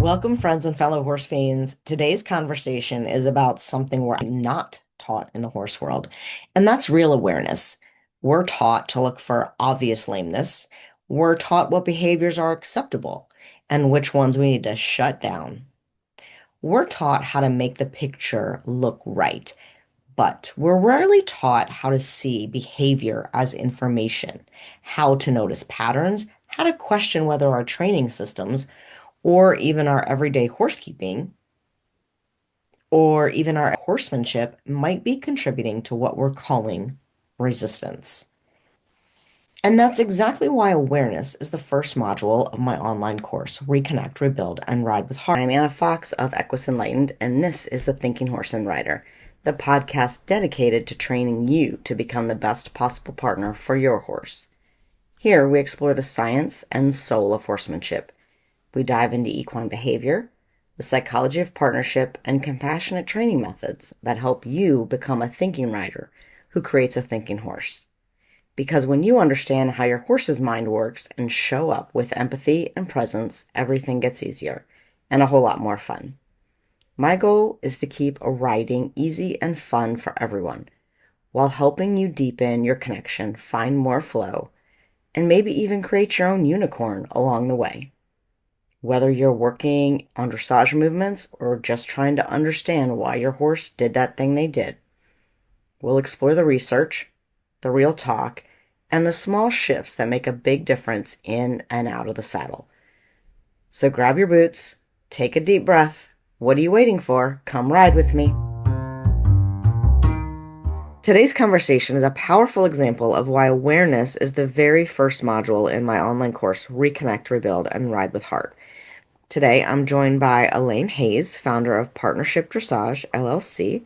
Welcome, friends and fellow horse fiends. Today's conversation is about something we're not taught in the horse world, and that's real awareness. We're taught to look for obvious lameness. We're taught what behaviors are acceptable and which ones we need to shut down. We're taught how to make the picture look right, but we're rarely taught how to see behavior as information, how to notice patterns, how to question whether our training systems or even our everyday horsekeeping, or even our horsemanship might be contributing to what we're calling resistance. And that's exactly why awareness is the first module of my online course, Reconnect, Rebuild, and Ride with Heart. I'm Anna Fox of Equus Enlightened, and this is the Thinking Horse and Rider, the podcast dedicated to training you to become the best possible partner for your horse. Here, we explore the science and soul of horsemanship. We dive into equine behavior, the psychology of partnership, and compassionate training methods that help you become a thinking rider who creates a thinking horse. Because when you understand how your horse's mind works and show up with empathy and presence, everything gets easier and a whole lot more fun. My goal is to keep riding easy and fun for everyone, while helping you deepen your connection, find more flow, and maybe even create your own unicorn along the way. Whether you're working on dressage movements or just trying to understand why your horse did that thing they did, we'll explore the research, the real talk, and the small shifts that make a big difference in and out of the saddle. So grab your boots, take a deep breath. What are you waiting for? Come ride with me. Today's conversation is a powerful example of why awareness is the very first module in my online course, Reconnect, Rebuild, and Ride with Heart. Today, I'm joined by Elaine Hayes, founder of Partnership Dressage, LLC.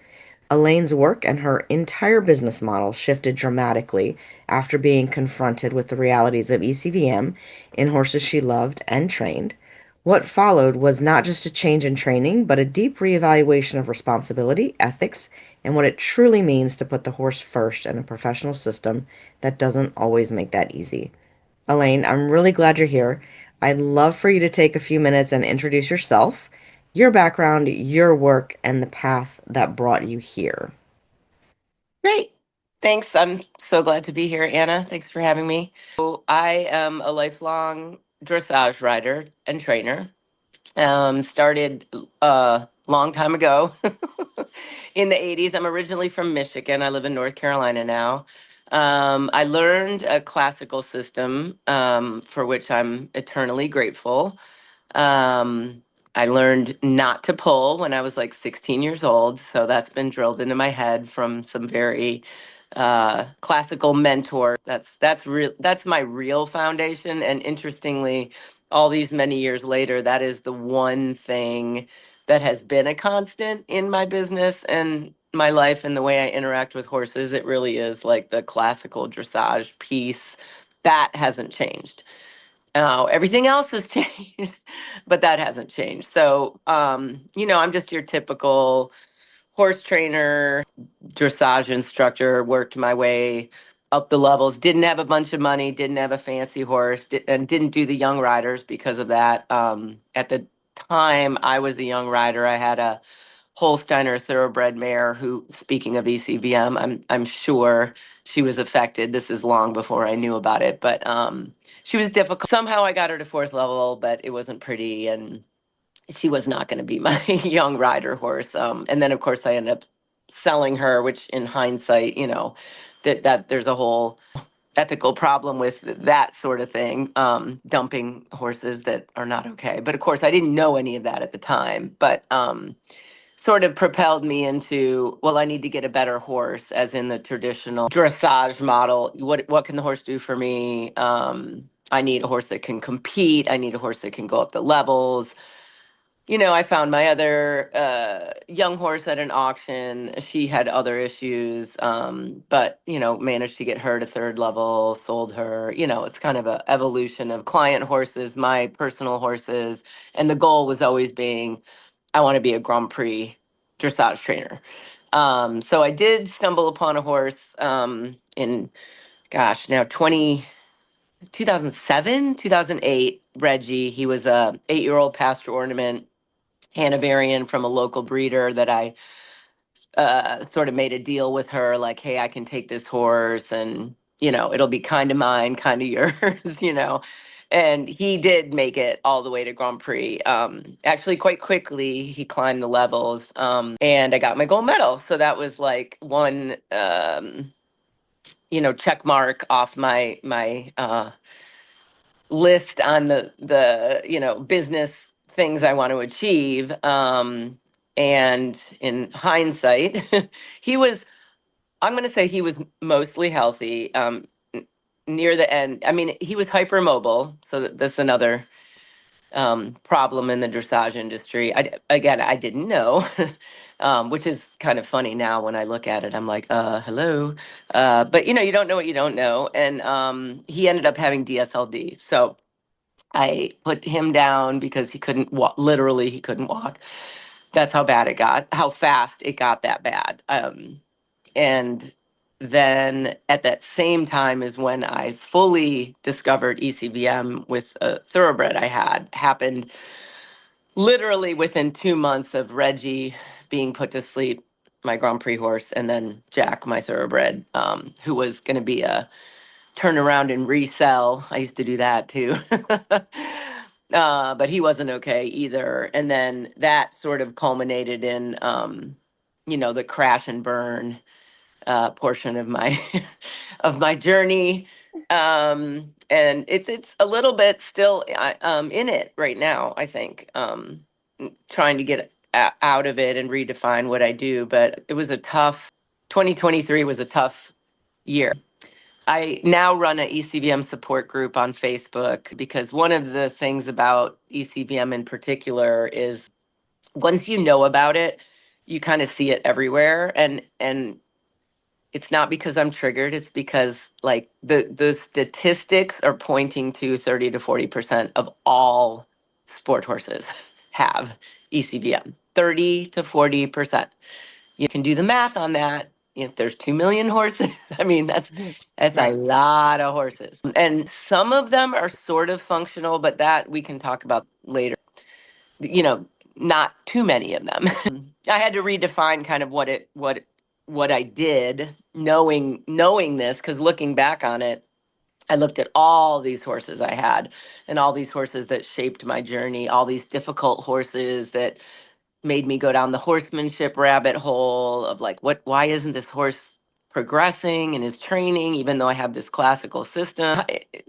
Elaine's work and her entire business model shifted dramatically after being confronted with the realities of ECVM in horses she loved and trained. What followed was not just a change in training, but a deep reevaluation of responsibility, ethics, and what it truly means to put the horse first in a professional system that doesn't always make that easy. Elaine, I'm really glad you're here. I'd love for you to take a few minutes and introduce yourself, your background, your work, and the path that brought you here. Great. Thanks. I'm so glad to be here, Anna. Thanks for having me. So I am a lifelong dressage rider and trainer. Started a long time ago in the 80s. I'm originally from Michigan. I live in North Carolina now. I learned a classical system for which I'm eternally grateful. Um, I learned not to pull when I was like 16 years old, so that's been drilled into my head from some very classical mentor. That's my real foundation. And interestingly, all these many years later, that is the one thing that has been a constant in my business and my life and the way I interact with horses. It really is like the classical dressage piece that hasn't changed. Everything else has changed, but that hasn't changed. So, I'm just your typical horse trainer, dressage instructor, worked my way up the levels, didn't have a bunch of money, didn't have a fancy horse, and didn't do the young riders because of that. At the time I was a young rider, I had a Holsteiner thoroughbred mare who, speaking of ECVM, I'm sure she was affected. This is long before I knew about it, but she was difficult. Somehow I got her to fourth level, but it wasn't pretty, and she was not going to be my young rider horse. And then of course I ended up selling her, which in hindsight, that there's a whole ethical problem with that sort of thing, dumping horses that are not okay. But of course I didn't know any of that at the time. But sort of propelled me into, well, I need to get a better horse, as in the traditional dressage model. What can the horse do for me? I need a horse that can compete. I need a horse that can go up the levels. I found my other young horse at an auction. She had other issues, but managed to get her to third level, sold her. It's kind of a evolution of client horses, my personal horses, and the goal was always being, I want to be a Grand Prix dressage trainer. So I did stumble upon a horse in, gosh, now 2007, 2008, Reggie. He was a 8-year-old pasture ornament Hanoverian from a local breeder that I sort of made a deal with her, like, hey, I can take this horse and, it'll be kind of mine, kind of yours. And he did make it all the way to Grand Prix. Actually, quite quickly, he climbed the levels, and I got my gold medal. So that was like one, check mark off my list on the business things I want to achieve. And in hindsight, he was, I'm going to say he was mostly healthy. Near the end, I mean, he was hypermobile. So that's another problem in the dressage industry. Again, I didn't know, which is kind of funny now when I look at it. I'm like, hello. But you don't know what you don't know. And he ended up having DSLD. So I put him down because he couldn't walk. Literally, he couldn't walk. That's how bad it got, how fast it got that bad. And then at that same time is when I fully discovered ECVM with a thoroughbred I had. Happened literally within 2 months of Reggie being put to sleep, my Grand Prix horse, and then Jack, my thoroughbred, who was going to be a turn around and resell. I used to do that too. But he wasn't okay either. And then that sort of culminated in, the crash and burn portion of my of my journey. And it's a little bit still in it right now, I think, trying to get out of it and redefine what I do. But it was a tough, 2023 was a tough year. I now run an ECVM support group on Facebook because one of the things about ECVM in particular is once you know about it, you kind of see it everywhere. And it's not because I'm triggered, it's because like the statistics are pointing to 30 to 40% of all sport horses have ECVM. 30 to 40%. You can do the math on that. If there's 2 million horses, I mean, that's a Right. lot of horses. And some of them are sort of functional, but that we can talk about later. You know, not too many of them. I had to redefine kind of what I did, knowing this, because looking back on it, I looked at all these horses I had and all these horses that shaped my journey, all these difficult horses that made me go down the horsemanship rabbit hole of like, why isn't this horse progressing in his training, even though I have this classical system?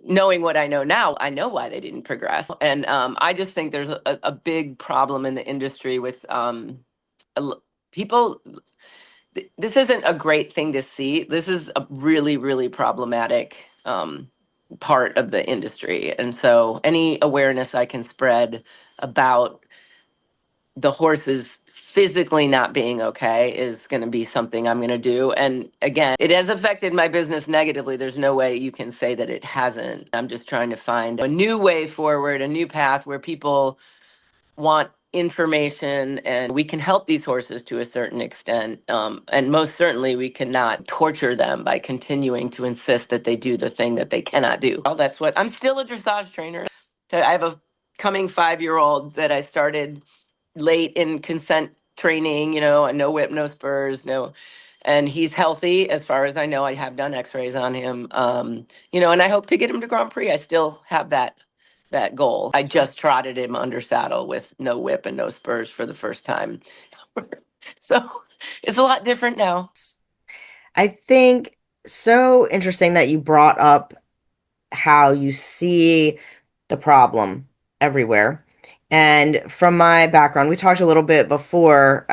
Knowing what I know now, I know why they didn't progress. And I just think there's a big problem in the industry with people. This isn't a great thing to see. This is a really, really problematic part of the industry. And so any awareness I can spread about the horses physically not being okay is going to be something I'm going to do. And again, it has affected my business negatively. There's no way you can say that it hasn't. I'm just trying to find a new way forward, a new path where people want information and we can help these horses to a certain extent. And most certainly we cannot torture them by continuing to insist that they do the thing that they cannot do. Well, that's what I'm still a dressage trainer. I have a coming 5-year-old that I started late in consent training, and no whip, no spurs, no. And he's healthy as far as I know. I have done x-rays on him. And I hope to get him to Grand Prix. I still have that goal. I just trotted him under saddle with no whip and no spurs for the first time. So it's a lot different now. I think so interesting that you brought up how you see the problem everywhere. And from my background, we talked a little bit before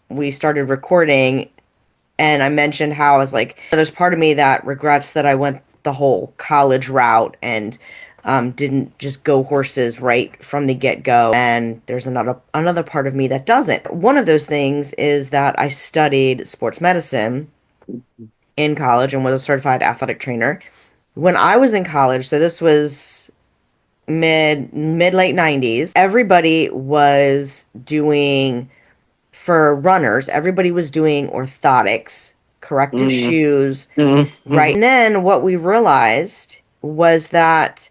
we started recording, and I mentioned how I was like, there's part of me that regrets that I went the whole college route and didn't just go horses right from the get-go. And there's another part of me that doesn't. One of those things is that I studied sports medicine in college and was a certified athletic trainer. When I was in college, so this was mid late 90s, everybody was doing, for runners, everybody was doing orthotics, corrective Mm, shoes, mm, right? mhm. And then what we realized was that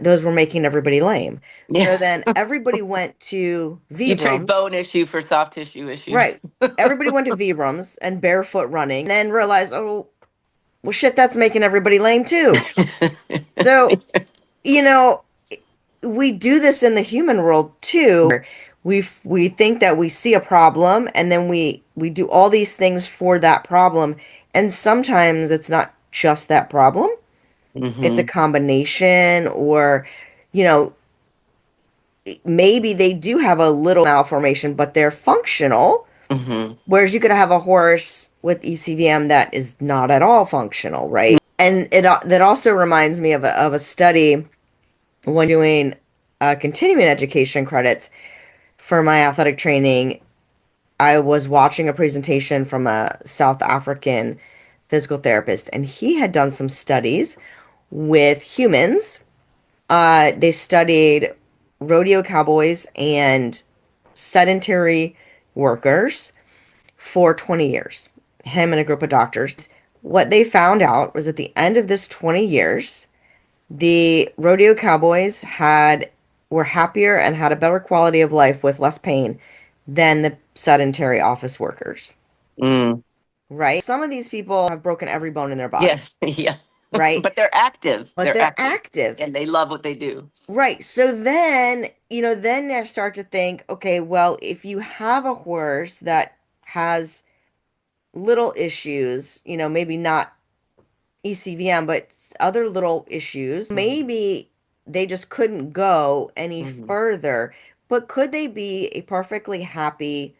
those were making everybody lame. Yeah. So then everybody went to You trade Vibrams. bone issue for soft tissue issue. Right. Everybody went to Vibrams and barefoot running, and then realized, oh, well, shit, that's making everybody lame too. So, you know, we do this in the human world too. We think that we see a problem and then we do all these things for that problem, and sometimes it's not just that problem. It's a Hmm. combination, or you know, maybe they do have a little malformation, but they're functional. Hmm. Whereas you could have a horse with ECVM that is not at all functional, right? And that also reminds me of a study when doing continuing education credits for my athletic training. I was watching a presentation from a South African physical therapist, and he had done some studies with humans. They studied rodeo cowboys and sedentary workers for 20 years, him and a group of doctors. What they found out was at the end of this 20 years, the rodeo cowboys had were happier and had a better quality of life with less pain than the sedentary office workers, Mm. right? Some of these people have broken every bone in their Yeah. body, Yeah. right? But they're active. But They're they're active active. and they love what they do. Right. So then, then I start to think, okay, well, if you have a horse that has little issues, maybe not ECVM, but other little issues. Hmm. Maybe they just couldn't go any Hmm. further, but could they be a perfectly happy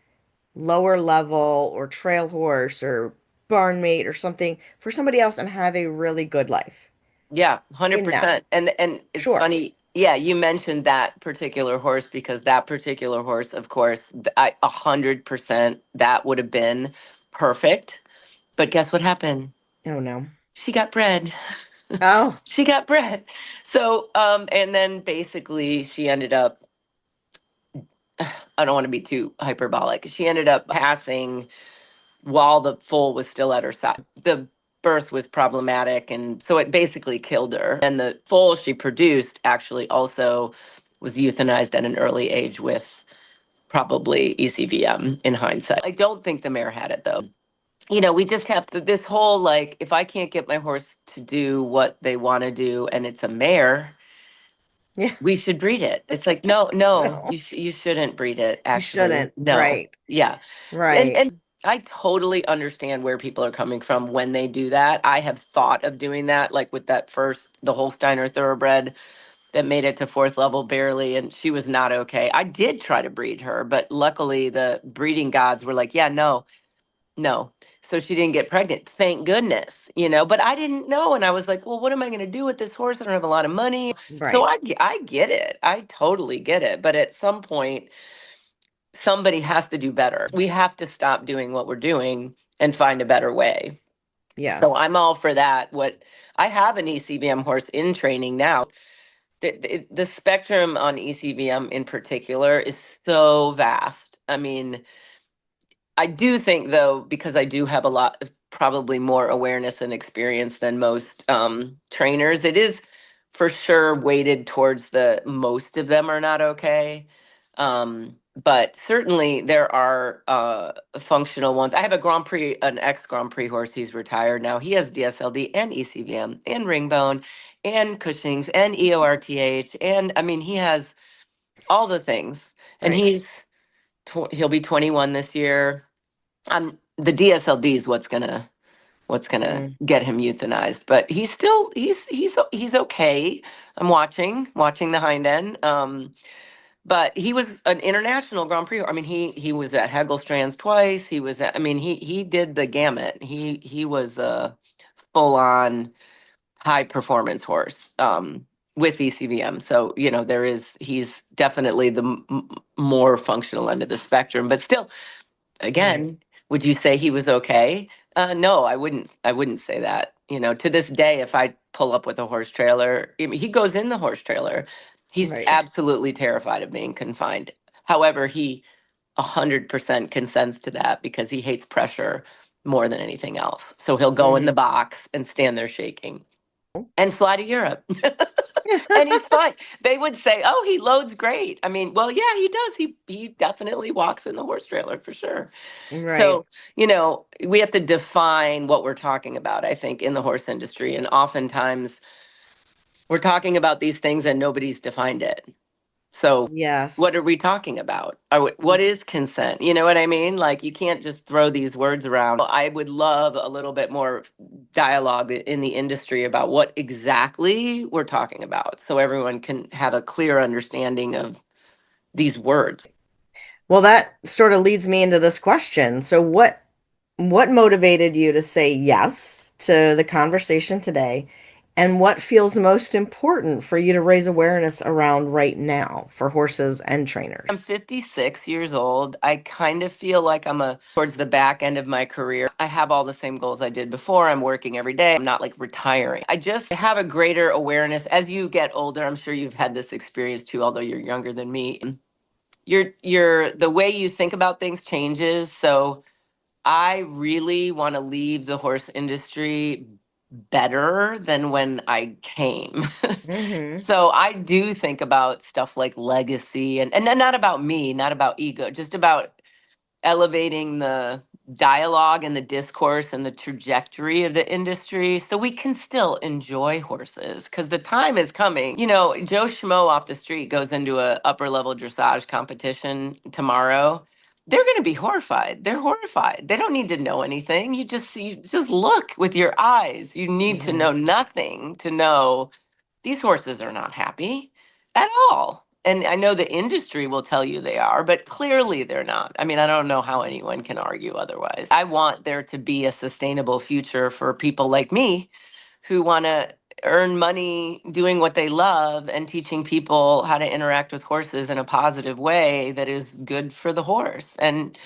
lower level or trail horse or barn mate or something for somebody else and have a really good life Yeah, in that? 100%. And it's Sure. funny. Yeah, you mentioned that particular horse because that particular horse, of course, 100% that would have been perfect. But guess what happened? Oh no. She got bred. Oh, She got bred. So, and then basically she ended up, I don't want to be too hyperbolic. She ended up passing while the foal was still at her side. The birth was problematic, and so it basically killed her. And the foal she produced actually also was euthanized at an early age with probably ECVM in hindsight. I don't think the mare had it though. We just have to, this whole like, if I can't get my horse to do what they want to do and it's a mare, yeah. we should breed it. It's like, no, no, No, you shouldn't breed it, you actually. shouldn't. No. Right. Yeah. And Right. I totally understand where people are coming from when they do that. I have thought of doing that, like with that first, the Holsteiner thoroughbred that made it to fourth level barely, and she was not okay. I did try to breed her, but luckily the breeding gods were like, yeah, no, no. So she didn't get pregnant. Thank goodness. But I didn't know. And I was like, well, what am I going to do with this horse? I don't have a lot of money. So Right. I get it. I totally get it. But at some point, somebody has to do better. We have to stop doing what we're doing and find a better way. So Yes. I'm all for that. What I have an ECVM horse in training now. The spectrum on ECVM in particular is so vast. I mean, I do think though, because I do have a lot of probably more awareness and experience than most trainers, it is for sure weighted towards the most of them are not okay. But certainly there are functional ones. I have a Grand Prix, an ex Grand Prix horse. He's retired now. He has DSLD and ECVM and ring bone and Cushing's and EORTH. And I mean, he has all the things. And Right. he'll be 21 this year. The DSLD is what's gonna Mm. get him euthanized, but he's okay. I'm watching the hind end. But he was an international Grand Prix. I mean, he was at Hegelstrands twice. He was at. I mean, he did the gamut. He was a full on high performance horse. With ECVM. So, he's definitely the more functional end of the spectrum, but still, Right. again, would you say he was okay? No, I wouldn't say that. To this day, if I pull up with a horse trailer, I mean, he goes in the horse trailer. He's Right. absolutely terrified of being confined. However, he 100% consents to that because he hates pressure more than anything else. So he'll go in the Hmm. box and stand there shaking. and fly to Europe. And he's fine. They would say, "Oh, he loads great." I mean, well, yeah, he does. He definitely walks in the horse trailer for sure. Right. So, we have to define what we're talking about, I think, in the horse industry. And oftentimes we're talking about these things and nobody's defined it. So, what are Yes. we talking about? What is consent? You know what I mean? Like, you can't just throw these words around. I would love a little bit more dialogue in the industry about what exactly we're talking about so everyone can have a clear understanding of these words. Well, that sort of leads me into this question. So what motivated you to say yes to the conversation today? And what feels most important for you to raise awareness around right now for horses and trainers? I'm 56 years old. I kind of feel like I'm towards the back end of my career. I have all the same goals I did before. I'm working every day. I'm not like retiring. I just have a greater awareness as you get older. I'm sure you've had this experience too, although you're younger than me. The way you think about things changes. So I really want to leave the horse industry better than when I came. Mm-hmm. So I do think about stuff like legacy and not about me, not about ego, just about elevating the dialogue and the discourse and the trajectory of the industry so we can still enjoy horses because the time is coming. Joe Schmo off the street goes into a upper level dressage competition tomorrow. They're going to be horrified. They're horrified. They don't need to know anything. You just look with your eyes. You need to Mm-hmm. know nothing to know these horses are not happy at all. And I know the industry will tell you they are, but clearly they're not. I mean, I don't know how anyone can argue otherwise. I want there to be a sustainable future for people like me who want to earn money doing what they love and teaching people how to interact with horses in a positive way that is good for the horse. And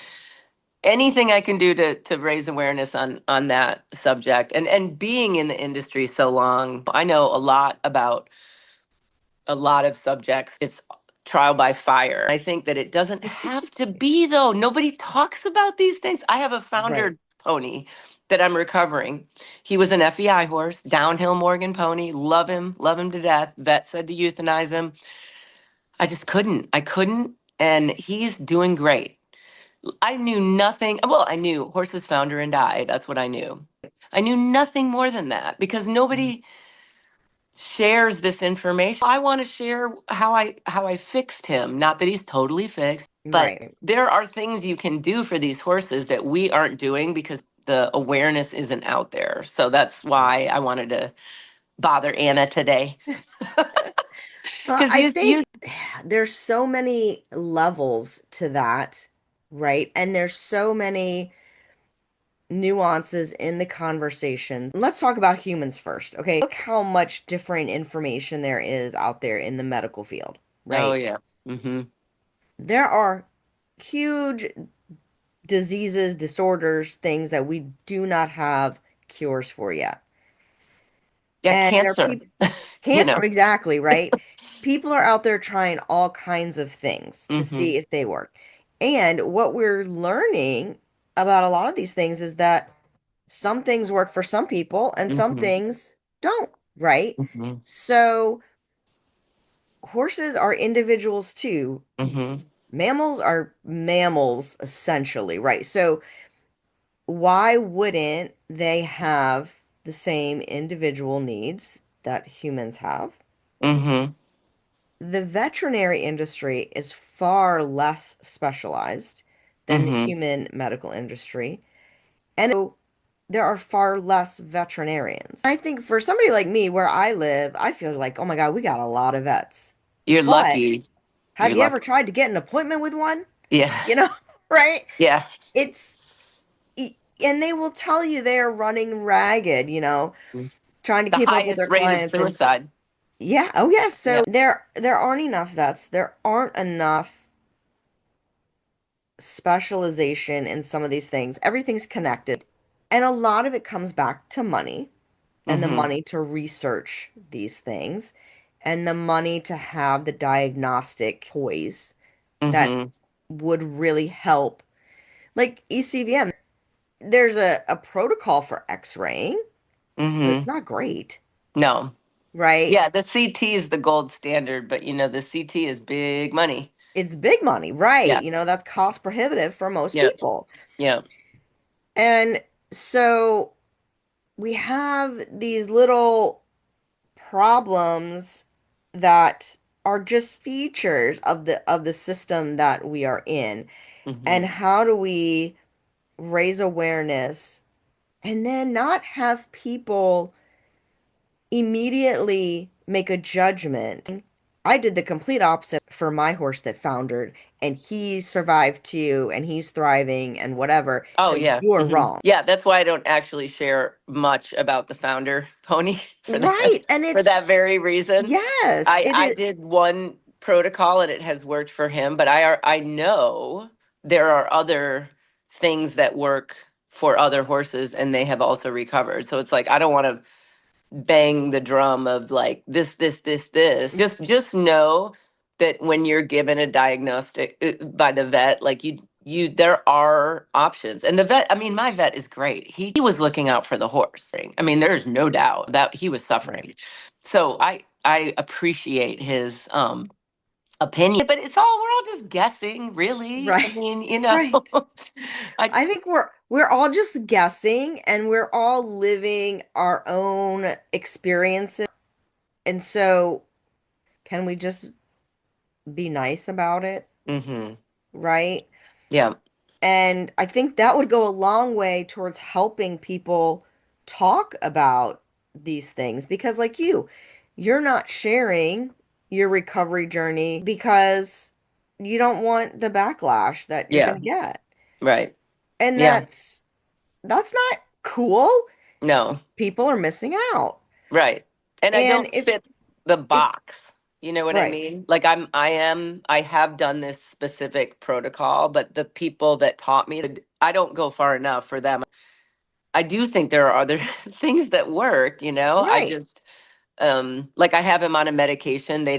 anything I can do to raise awareness on that subject and being in the industry so long, I know a lot about a lot of subjects. It's trial by fire. I think that it doesn't have to be, though. Nobody talks about these things. I have a Right. founder pony that I'm recovering. He was an FEI horse, downhill Morgan pony. Love him to death. Vet said to euthanize him. I just couldn't. I couldn't. And he's doing great. I knew nothing. Well, I knew horses found her and died. That's what I knew. I knew nothing more than that because nobody shares this information. I want to share how I fixed him. Not that he's totally fixed, but Right. there are things you can do for these horses that we aren't doing because the awareness isn't out there. So that's why I wanted to bother Anna today. Well, Because I you think there's so many levels to that, right? And there's so many nuances in the conversations. Let's talk about humans first, okay? Look how much different information there is out there in the medical field, oh right? yeah. Mm-hmm. There are huge diseases, disorders, things that we do not have cures for yet. Yeah, And there are cancer. people, you cancer, know. exactly, right? People are out there trying all kinds of things to Mm-hmm. see if they work. And what we're learning about a lot of these things is that some things work for some people and some Mm-hmm. things don't, right? Mm-hmm. So horses are individuals too. Mm-hmm. Mammals are mammals essentially, right? So why wouldn't they have the same individual needs that humans have? Mm-hmm. The veterinary industry is far less specialized than the Mm-hmm. human medical industry. And so there are far less veterinarians. I think for somebody like me, where I live, I feel like, oh my God, we got a lot of vets. You're But lucky. have You're you ever lucky. tried to get an appointment with one? Yeah. You know, right? Yeah. It's, and they will tell you they are running ragged, trying to The keep up with highest their rate of clients. And suicide. yeah, oh yes. Yeah. So there aren't enough vets. There aren't enough specialization in some of these things. Everything's connected. And a lot of it comes back to money and the Mm-hmm. money to research these things and the money to have the diagnostic toys that Mm-hmm. would really help. Like ECVM, there's a protocol for x-raying, but Mm-hmm. it's not great. No. right? Yeah, the CT is the gold standard, but the CT is big money. It's big money, right? Yeah. That's cost prohibitive for most Yeah. people. Yeah. And so we have these little problems that are just features of the system that we are in. And Hmm. how do we raise awareness and then not have people immediately make a judgment? I did the complete opposite for my horse that foundered, and he survived too, and he's thriving and whatever. Oh, So yeah. you're Hmm. wrong. Yeah, that's why I don't actually share much about the founder pony for that Right. And for that it's, very reason. yes, I it I is. did one protocol and it has worked for him, but I know there are other things that work for other horses and they have also recovered. So it's like I don't want to bang the drum of like this. Just know that when you're given a diagnostic by the vet, like you there are options. And the vet, I mean, my vet is great. He was looking out for the horse. I mean, there's no doubt that he was suffering. So I appreciate his opinion, but we're all just guessing, really. I Right. mean, Right. I I think we're all just guessing and we're all living our own experiences. And so can we just be nice about it, hmm right? yeah, And I think that would go a long way towards helping people talk about these things because like you're not sharing your recovery journey because you don't want the backlash that you're yeah, going to get. right. And Yeah. that's not cool. No. People are missing out. Right. And I And don't fit the if box. You know what I right, mean? Like I have done this specific protocol, but the people that taught me, I don't go far enough for them. I do think there are other things that work, I right. just like I have him on a medication. They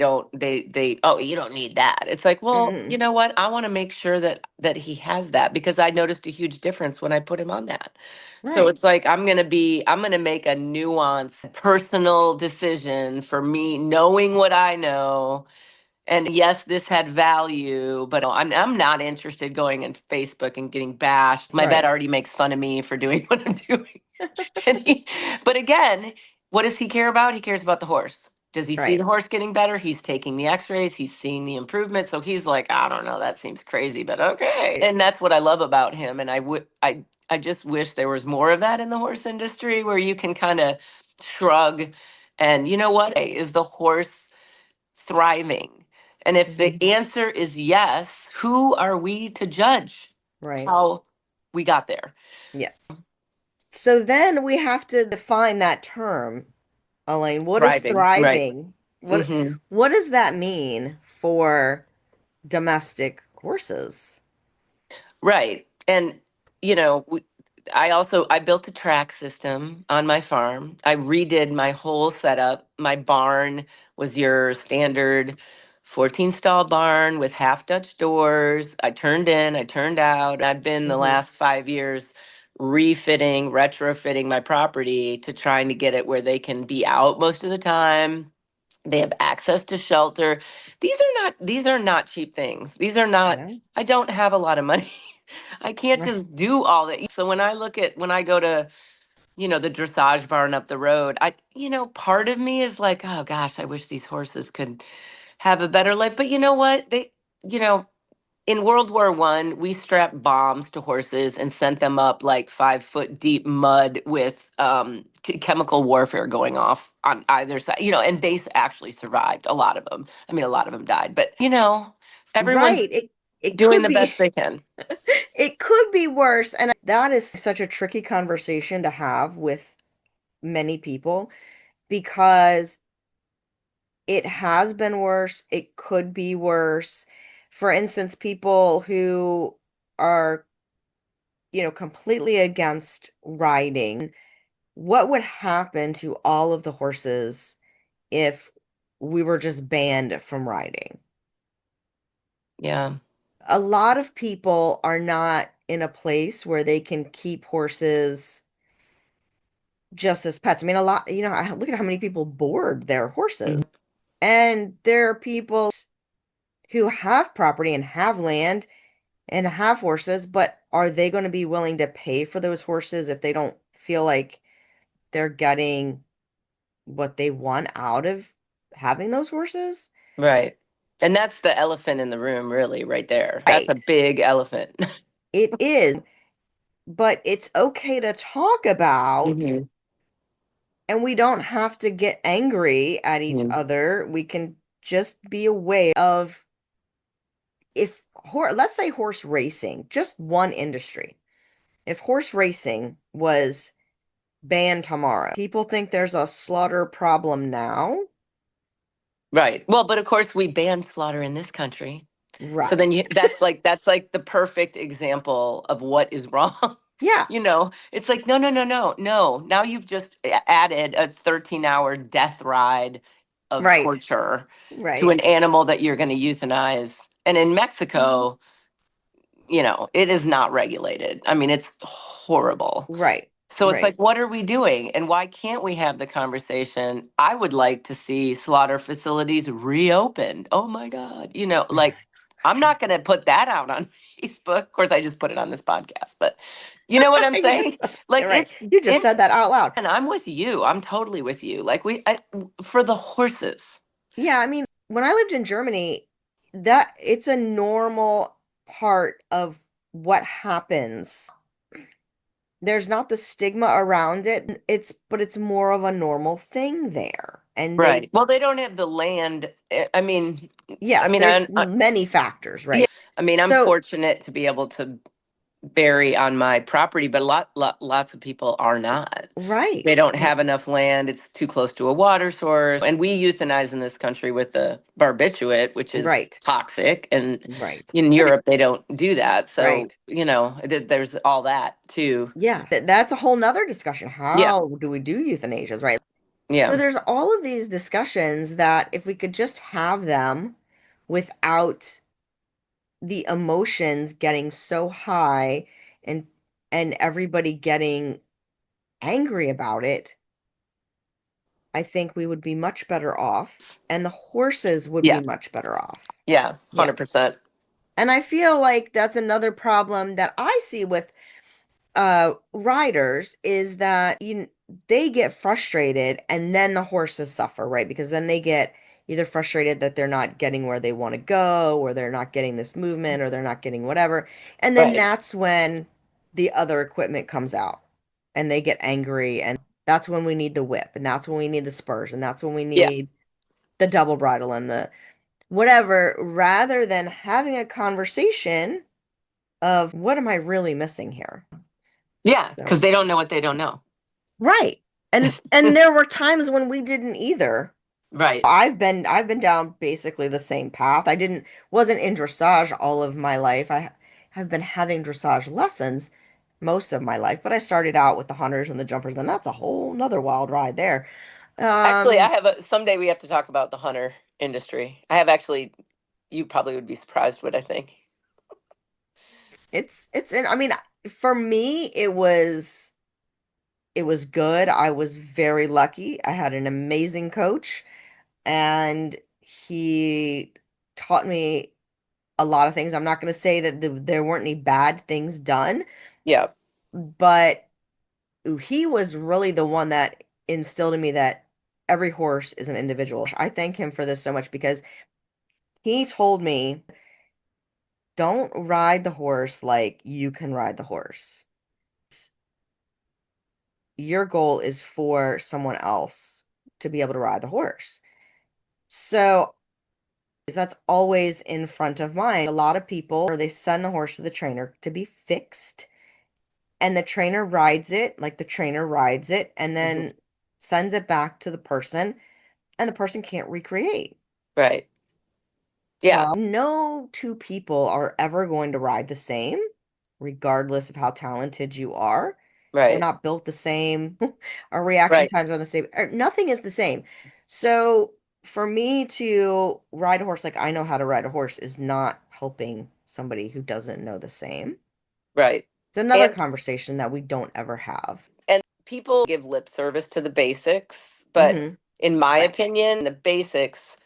oh, you don't need that. It's like, well, you Mm, know what? I want to make sure that he has that because I noticed a huge difference when I put him on that. So right. it's like I'm going to make a nuanced personal decision for me knowing what I know. And yes, this had value, but I'm not interested going on Facebook and getting bashed. My vet Right. already makes fun of me for doing what I'm doing. And but again, what does he care about? He cares about the horse. Does he see Right. the horse getting better? He's taking the x-rays, he's seeing the improvement. So he's like, I don't know, that seems crazy, but okay. And that's what I love about him. And I just wish there was more of that in the horse industry where you can kind of shrug and you know what? Is the horse thriving? And if the Mhm. answer is yes, who are we to judge Right. how we got there? Yes. So then we have to define that term, Elaine. What is Thriving, right? thriving? Hmm. What does that mean for domestic horses? Right. And I built a track system on my farm. I redid my whole setup. My barn was your standard 14 stall barn with half Dutch doors. I turned in, I turned out. I've been the Hmm. last 5 years retrofitting my property to trying to get it where they can be out most of the time. They have access to shelter. These are not cheap things. These are not Yeah. I don't have a lot of money. I can't Right. just do all that. So when I go to, the dressage barn up the road, part of me is like, oh gosh, I wish these horses could have a better life. But you know what? You know, in World War I, we strapped bombs to horses and sent them up like 5 foot deep mud with chemical warfare going off on either side, and they actually survived. A lot of them. I mean, a lot of them died, but everyone's Right. It doing could the be best they can. it could be worse. And that is such a tricky conversation to have with many people because it has been worse. It could be worse. For instance, people who are, completely against riding, what would happen to all of the horses if we were just banned from riding? Yeah. A lot of people are not in a place where they can keep horses just as pets. I mean, a lot, look at how many people board their Mhm. horses. And there are people who have property and have land and have horses, but are they going to be willing to pay for those horses if they don't feel like they're getting what they want out of having those horses? Right. And that's the elephant in the room, really, right there. That's a Right. big elephant. It is, but it's okay to talk about, Hmm. and we don't have to get angry at each other. We can just be aware of if let's say horse racing, just one industry. If horse racing was banned tomorrow, people think there's a slaughter problem now. Right. Well, but of course we ban slaughter in this country. So Right. then that's like the perfect example of what is wrong. Yeah. It's like, no, no, no, no, no. Now you've just added a 13-hour death ride of Right. torture to Right. an animal that you're going to euthanize. And in Mexico, it is not regulated. I mean, it's horrible. Right. So it's like, Right. what are we doing? And why can't we have the conversation? I would like to see slaughter facilities reopened. Oh my God. Like, I'm not going to put that out on Facebook. Of course, I just put it on this podcast, but you know what I'm You saying? just Like, right. You just said that out loud. and I'm with you. I'm totally with you. Like, for the horses. Yeah, I mean, when I lived in Germany, that it's a normal part of what happens. There's not the stigma around it. But it's more of a normal thing there. And Right. they, Well, they don't have the land. I yes, mean, there's many factors, yeah, right? I mean, I'm So, fortunate to be able to bury on my property, but lots of people are not. They right. don't have enough land. It's too close to a water source. And we euthanize in this country with the barbiturate, which is Right. toxic. And Right. in Europe, they don't do that. So, Right. there's all that too. Yeah, that's a whole nother discussion. Yeah. How do we do euthanasias, right? So Yeah. there's all of these discussions that if we could just have them without the emotions getting so high and everybody getting angry about it, I think we would be much better off and the horses would be Yeah. much better off. Yeah. Yeah. 100%. And I feel like that's another problem that I see with riders is that they get frustrated and then the horses suffer, right? Because then they get either frustrated that they're not getting where they want to go or they're not getting this movement or they're not getting whatever. And then Right. that's when the other equipment comes out and they get angry and that's when we need the whip and that's when we need the spurs and that's when we Yeah. need the double bridle and the whatever rather than having a conversation of what am I really missing here? Yeah. Because So they don't know what they don't know. right. And there were times when we didn't either. Right. I've been down basically the same path. I didn't wasn't in dressage all of my life. I have been having dressage lessons most of my life, but I started out with the hunters and the jumpers, and that's a whole nother wild ride there. Actually, I Um, have someday we have to talk about the hunter industry. I have actually, you probably would be surprised what I think. I mean, for me, it was good. I was very lucky. I had an amazing coach, and he taught me a lot of things. I'm not going to say that there weren't any bad things done, Yeah. but he was really the one that instilled in me that every horse is an individual. I thank him for this so much because he told me, don't ride the horse like you can ride the horse. Your goal is for someone else to be able to ride the horse. So that's always in front of mind. A lot of people, or they send the horse to the trainer to be fixed and the trainer rides it, like the trainer rides it and Hmm. then sends it back to the person and the person can't recreate. Right. Yeah. No two people are ever going to ride the same, regardless of how talented you are. We're Right. not built the same. Our reaction Right. times are the same. Nothing is the same. So for me to ride a horse like I know how to ride a horse is not helping somebody who doesn't know the same. Right. It's another And conversation that we don't ever have. and people give lip service to the basics, but Mm-hmm. in my Right. opinion, the basics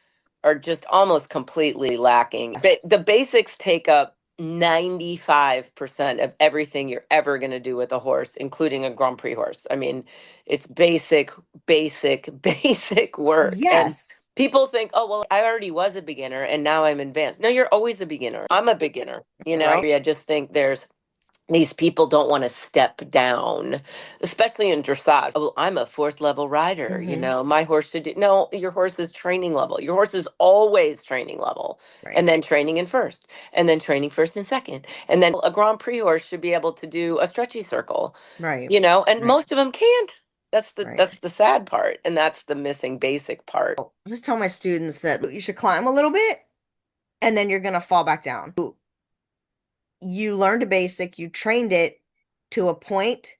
are just almost completely lacking. Yes. The basics take up 95% of everything you're ever going to do with a horse, including a Grand Prix horse. I mean, it's basic, basic, basic work. And Yes. people think, oh, well, I already was a beginner and now I'm advanced. No, you're always a beginner. I'm a beginner, you know? Right. I just think there's these people don't want to step down, especially in dressage. Oh, well, I'm a fourth level rider. You Mm-hmm. know, my horse should do. No, your horse is training level. Your horse is always training level, Right. and then training in first, and then training first and second. And then a Grand Prix horse should be able to do a stretchy circle, Right. you know, and Right. most of them can't. Right. That's the sad part, and that's the missing basic part. I just tell my students that you should climb a little bit and then you're gonna fall back down. You learned a basic, you trained it to a point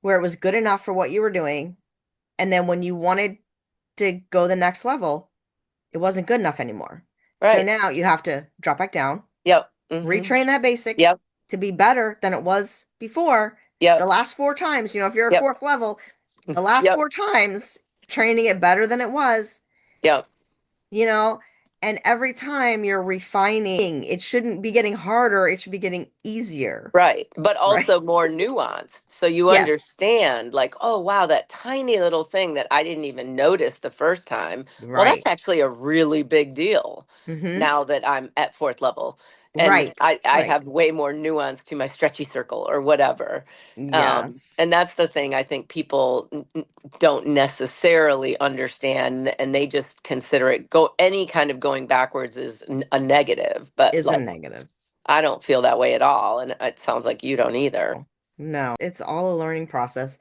where it was good enough for what you were doing, and then when you wanted to go the next level, it wasn't good enough anymore. So Right. now you have to drop back down, Yep. Mm-hmm. retrain that basic Yep. to be better than it was before. The Yep. last four times, if you're a Yep. fourth level, the last Yep. four times training it better than it was, Yep. you know, and every time you're refining, it shouldn't be getting harder, it should be getting easier, Right. But right? also more nuanced. So you Yes, understand, like, oh, wow, that tiny little thing that I didn't even notice the first time. Well, that's right. actually a really big deal Mm-hmm. now that I'm at fourth level. And Right, I right. have way more nuance to my stretchy circle or whatever. Yes, And that's the thing I think people don't necessarily understand, and they just consider it go any kind of going backwards is a negative. But is a like, negative. I don't feel that way at all, and it sounds like you don't either. No, it's all a learning process.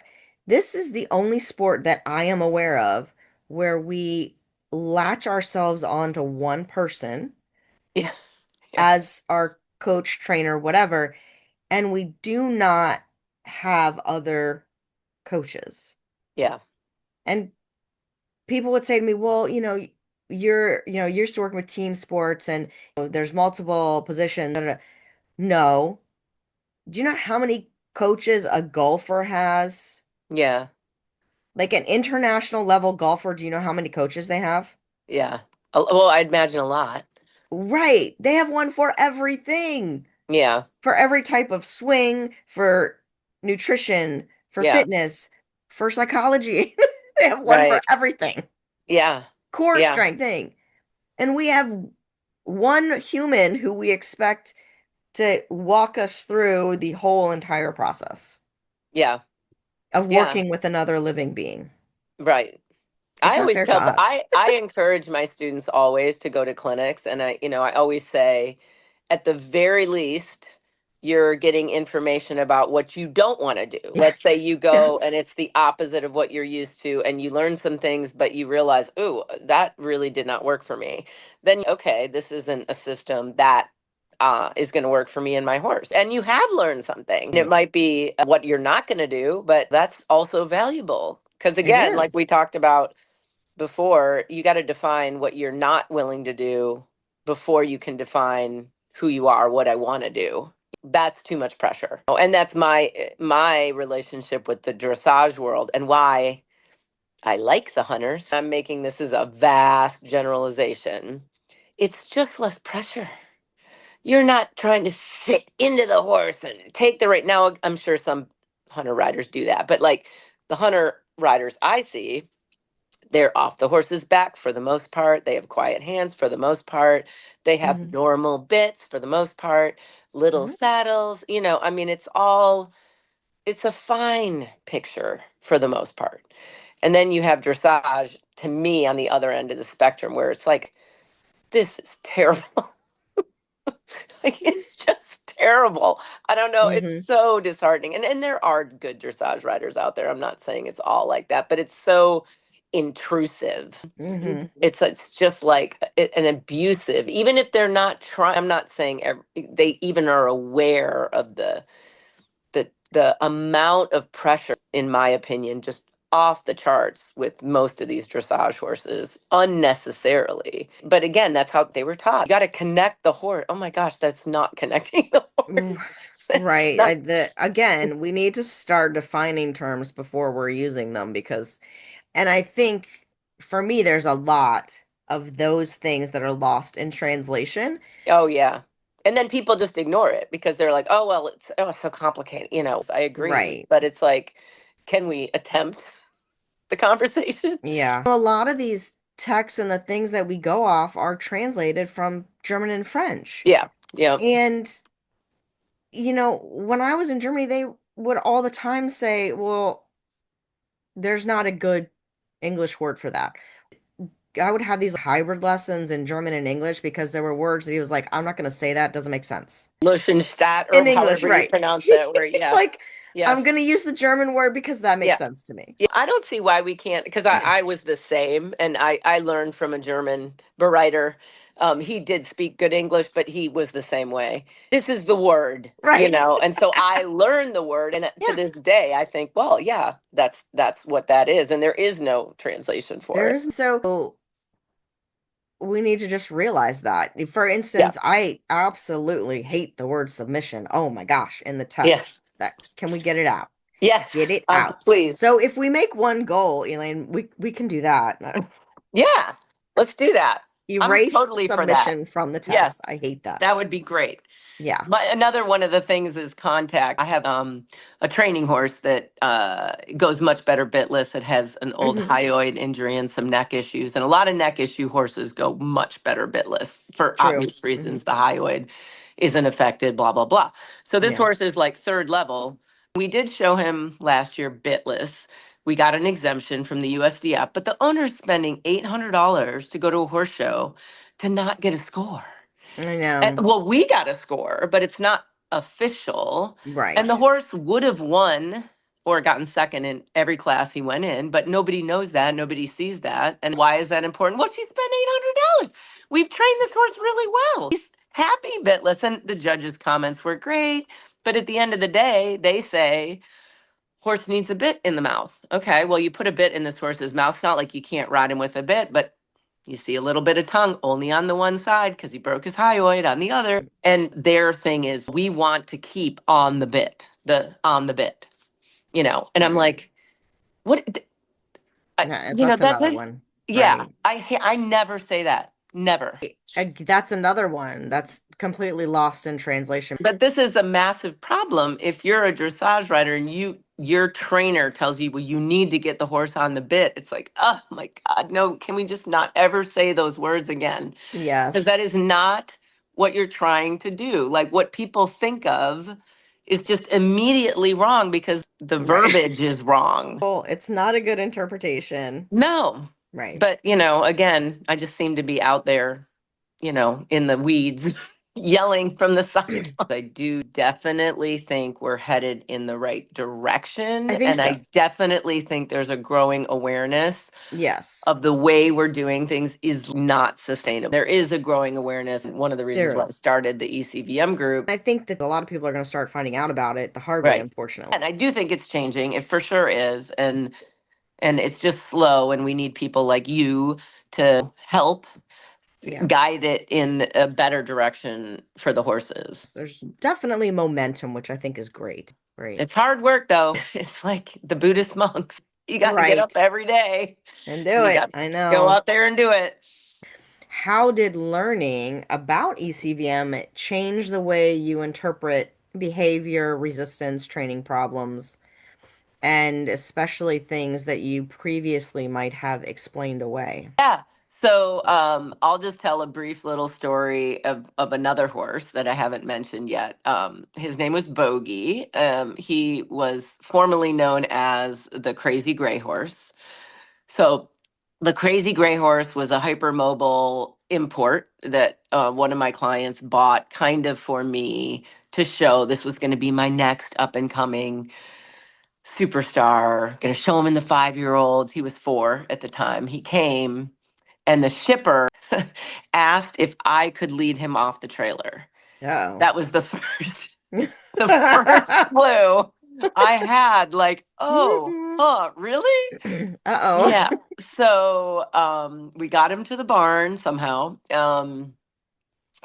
This is the only sport that I am aware of where we latch ourselves onto one person Yeah, yeah, as our coach, trainer, whatever, and we do not have other coaches. yeah, And people would say to me, well, you're used to working with team sports and there's multiple positions. Da, da, da." No. Do you know how many coaches a golfer has? yeah, Like an international level golfer, do you know how many coaches they have? yeah. Well, I'd imagine a lot. Right. They have one for everything, Yeah, for every type of swing, for nutrition, for yeah, fitness, for psychology. They have one for right. everything. Yeah, Core yeah, strength thing. And we have one human who we expect to walk us through the whole entire process yeah, of yeah, working with another living being. right. It's I not always fair to tell, us. I encourage my students always to go to clinics, and I always say, at the very least, you're getting information about what you don't want to do. Let's say you go and Yes. it's the opposite of what you're used to, and you learn some things, but you realize, ooh, that really did not work for me. Then, okay, this isn't a system that is going to work for me and my horse. And you have learned something. It might be what you're not going to do, but that's also valuable. Because It again, like we is. talked about before, you got to define what you're not willing to do before you can define who you are, what I want to do. That's too much pressure. And that's my relationship with the dressage world and why I like the hunters. I'm making this as a vast generalization. It's just less pressure. You're not trying to sit into the horse and take the right. Now, I'm sure some hunter riders do that, but like the hunter riders I see, they're off the horse's back for the most part. They have quiet hands for the most part. They have Hmm. normal bits for the most part, little Hmm. saddles. I mean, it's a fine picture for the most part. And then you have dressage, to me, on the other end of the spectrum, where it's like, this is terrible. Like, it's just terrible. I don't know. It's Hmm. so disheartening. And there are good dressage riders out there. I'm not saying it's all like that, but it's so intrusive. Hmm. It's just like an abusive, even if they're not trying. I'm not saying they even are aware of the amount of pressure, in my opinion, just off the charts with most of these dressage horses unnecessarily. But again, that's how they were taught. You got to connect the horse. Oh my gosh, that's not connecting the horse. Right. Not, Again, we need to start defining terms before we're using them because, and I think for me, there's a lot of those things that are lost in translation. oh yeah. And then people just ignore it because they're like, oh well, it's so complicated. I agree, Right. but it's like, can we attempt the conversation? Yeah. A lot of these texts and the things that we go off are translated from German and French. Yeah. Yeah. And, when I was in Germany, they would all the time say, well, there's not a good English word for that. I would have these hybrid lessons in German and English because there were words that he was like, I'm not going to say that. It doesn't make sense. Luschenstadt, In or English, however you right. pronounce that word. It's Yeah. like, Yeah. I'm going to use the German word because that makes Yeah. sense to me. Yeah, I don't see why we can't, because I was the same, and I learned from a German writer. He did speak good English, but he was the same way. This is the word, Right. and so I learned the word, and to Yeah. this day, I think, well, yeah, that's what that is, and there is no translation for it. So we need to just realize that. For Yeah. instance, I absolutely hate the word submission. Oh my gosh, in the test. Yes. That can we get it out? Yes. Get it out. Please. So if we make one goal, Elaine, we can do that. Yeah. Let's do that. I'm Erase totally for that. submission from the test. Yes. I hate that. That would be great. Yeah. But another one of the things is contact. I have a training horse that goes much better bitless. It has an old Hmm. hyoid injury and some neck issues. And a lot of neck issue horses go much better bitless for True. obvious Hmm. reasons. The hyoid isn't affected, blah, blah, blah. So this Yeah. horse is like third level. We did show him last year bitless. We got an exemption from the USDF, but the owner's spending $800 to go to a horse show to not get a score. I know. Well, we got a score, but it's not official. And Right. the horse would have won or gotten second in every class he went in, but nobody knows that. Nobody sees that. And why is that important? Well, she spent $800. We've trained this horse really well. He's happy bitless. And the judges' comments were great. But at the end of the day, they say, horse needs a bit in the mouth. Okay, well, you put a bit in this horse's mouth. It's not like you can't ride him with a bit, but you see a little bit of tongue only on the one side because he broke his hyoid on the other. And their thing is, we want to keep on the bit, And I'm Mm. like, what? Yeah, that's That's another it. one. Yeah, Right. I never say that. Never. That's another one that's completely lost in translation. But this is a massive problem if you're a dressage rider and your trainer tells you, well, you need to get the horse on the bit. It's like, oh my God, no, can we just not ever say those words again? Because that Yes. is not what you're trying to do. Like what people think of is just immediately wrong because the Right. verbiage is wrong. Well, it's not a good interpretation. No. Right. But, again, I just seem to be out there, in the weeds, yelling from the sidelines. I do definitely think we're headed in the right direction. I think And so. I definitely think there's a growing awareness Yes, of the way we're doing things is not sustainable. There is a growing awareness. One of the reasons there why I is. started the ECVM group. I think that a lot of people are going to start finding out about it the hard way, Right. unfortunately. And I do think it's changing. It for sure is. And it's just slow. And we need people like you to help Yeah. guide it in a better direction for the horses. There's definitely momentum, which I think is great. Great. It's hard work though. It's like the Buddhist monks. You got to get up Right. every day. And do You it. got to I go know. out there and do it. How did learning about ECVM change the way you interpret behavior, resistance, training problems, and especially things that you previously might have explained away? Yeah. So I'll just tell a brief little story of another horse that I haven't mentioned yet. His name was Bogey. He was formerly known as the Crazy Gray Horse. So the Crazy Gray Horse was a hypermobile import that one of my clients bought kind of for me to show this was going to be my next up and coming superstar. Going to show him in the 5-year-olds. He was 4 at the time. He came and the shipper asked if I could lead him off the trailer. Oh. That was the first the first clue I had, like, oh, really? Uh-oh. Yeah. So we got him to the barn somehow.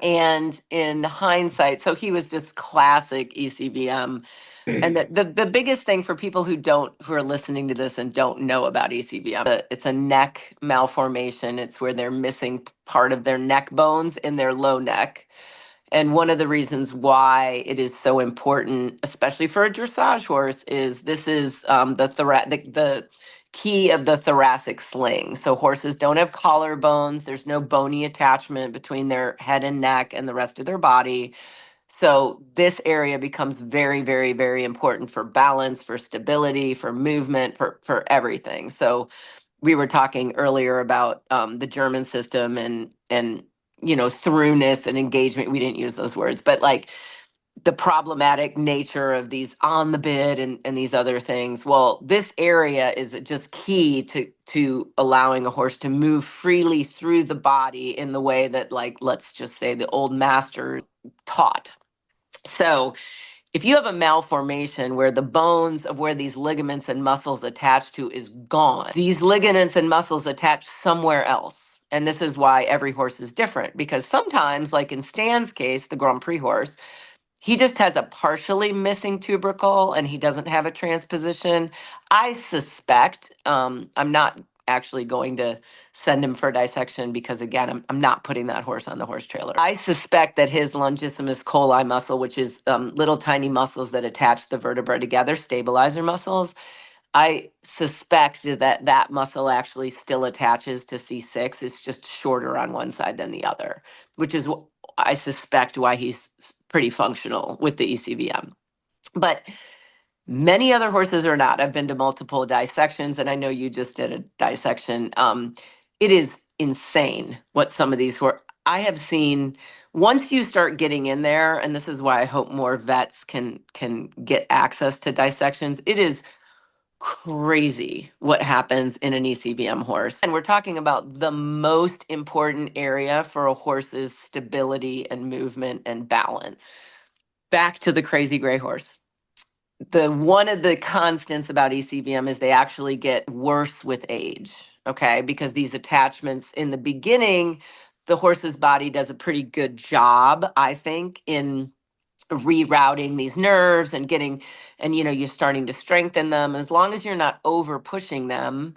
And in hindsight, so he was just classic ECBM. And the biggest thing for people who are listening to this and don't know about ECBM, it's a neck malformation. It's where they're missing part of their neck bones in their low neck. And one of the reasons why it is so important, especially for a dressage horse, is this is the key of the thoracic sling. So horses don't have collarbones. There's no bony attachment between their head and neck and the rest of their body. So this area becomes very, very, very important for balance, for stability, for movement, for everything. So we were talking earlier about the German system and throughness and engagement. We didn't use those words, but like the problematic nature of these on the bid and these other things. Well, this area is just key to allowing a horse to move freely through the body in the way that, like, let's just say the old master taught. So if you have a malformation where the bones of where these ligaments and muscles attach to is gone, these ligaments and muscles attach somewhere else. And this is why every horse is different, because sometimes, like in Stan's case, the Grand Prix horse, he just has a partially missing tubercle and he doesn't have a transposition. I suspect, I'm not actually going to send him for dissection because, again, I'm not putting that horse on the horse trailer. I suspect that his longissimus coli muscle, which is little tiny muscles that attach the vertebra together, stabilizer muscles, I suspect that that muscle actually still attaches to C6. It's just shorter on one side than the other, which is I suspect why he's pretty functional with the ECVM. But many other horses are not. I've been to multiple dissections, and I know you just did a dissection. It is insane what some of these were. I have seen once you start getting in there, and this is why I hope more vets can get access to dissections. It is crazy what happens in an ECVM horse. And we're talking about the most important area for a horse's stability and movement and balance. Back to the crazy gray horse. The one of the constants about ECVM is they actually get worse with age, okay? Because these attachments in the beginning, the horse's body does a pretty good job, I think, in rerouting these nerves and getting, and you're starting to strengthen them. As long as you're not over pushing them,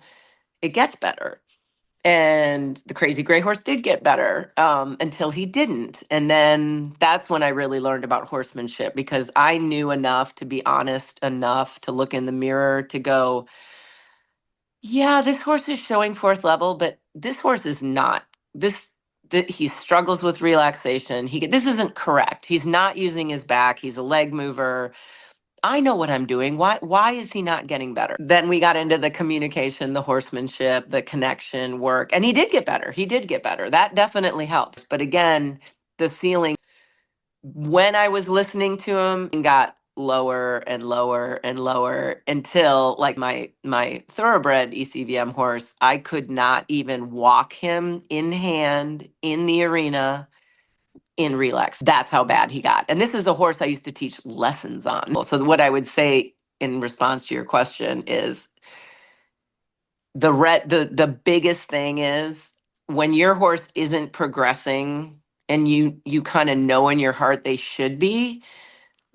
it gets better. And the crazy gray horse did get better until he didn't. And then that's when I really learned about horsemanship, because I knew enough to be honest enough to look in the mirror to go, yeah, this horse is showing fourth level, but this horse is not. This he struggles with relaxation. This isn't correct. He's not using his back. He's a leg mover. I know what I'm doing. Why is he not getting better? Then we got into the communication, the horsemanship, the connection work, and he did get better. He did get better. That definitely helps. But again, the ceiling, when I was listening to him, it got lower and lower and lower until, like, my thoroughbred ECVM horse, I could not even walk him in hand in the arena in relax. That's how bad he got. And this is the horse I used to teach lessons on. So what I would say in response to your question is the biggest thing is when your horse isn't progressing and you kind of know in your heart they should be,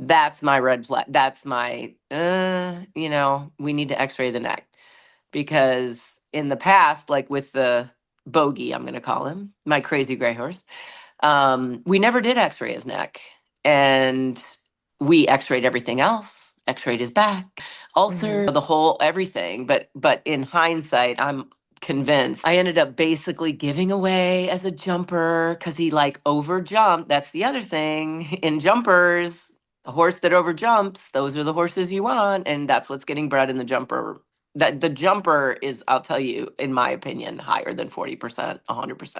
that's my red flag. That's my we need to x-ray the neck. Because in the past, like with the bogey, I'm going to call him, my crazy gray horse, we never did x-ray his neck. And we x-rayed everything else, x-rayed his back, ulcer, Mhm. the whole everything. But in hindsight, I'm convinced I ended up basically giving away as a jumper because he like over jumped. That's the other thing in jumpers. The horse that over jumps, those are the horses you want, and that's what's getting bred in the jumper. That the jumper is, I'll tell you, in my opinion, higher than 40%, 100%.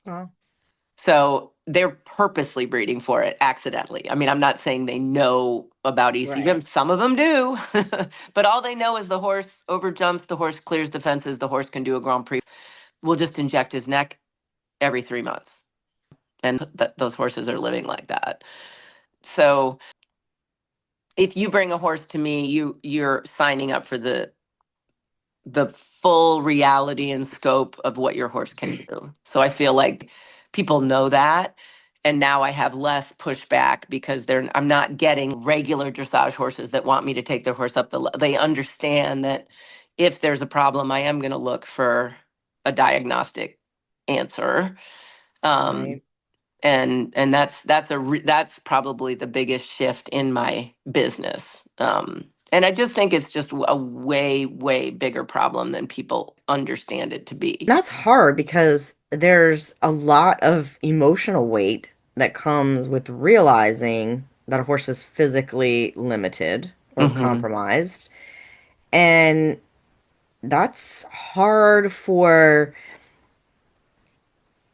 Well, So they're purposely breeding for it accidentally. I mean, I'm not saying they know about right. ECVM. Some of them do, but all they know is the horse over jumps, the horse clears the fences, the horse can do a Grand Prix. We'll just inject his neck every 3 months. And those horses are living like that. So if you bring a horse to me, you're signing up for the full reality and scope of what your horse can do. So I feel like people know that. And now I have less pushback because I'm not getting regular dressage horses that want me to take their horse up they understand that if there's a problem, I am going to look for a diagnostic answer. Um, Right. and that's probably the biggest shift in my business. And I just think it's just a way bigger problem than people understand it to be. That's hard because there's a lot of emotional weight that comes with realizing that a horse is physically limited or Hmm. compromised. And that's hard for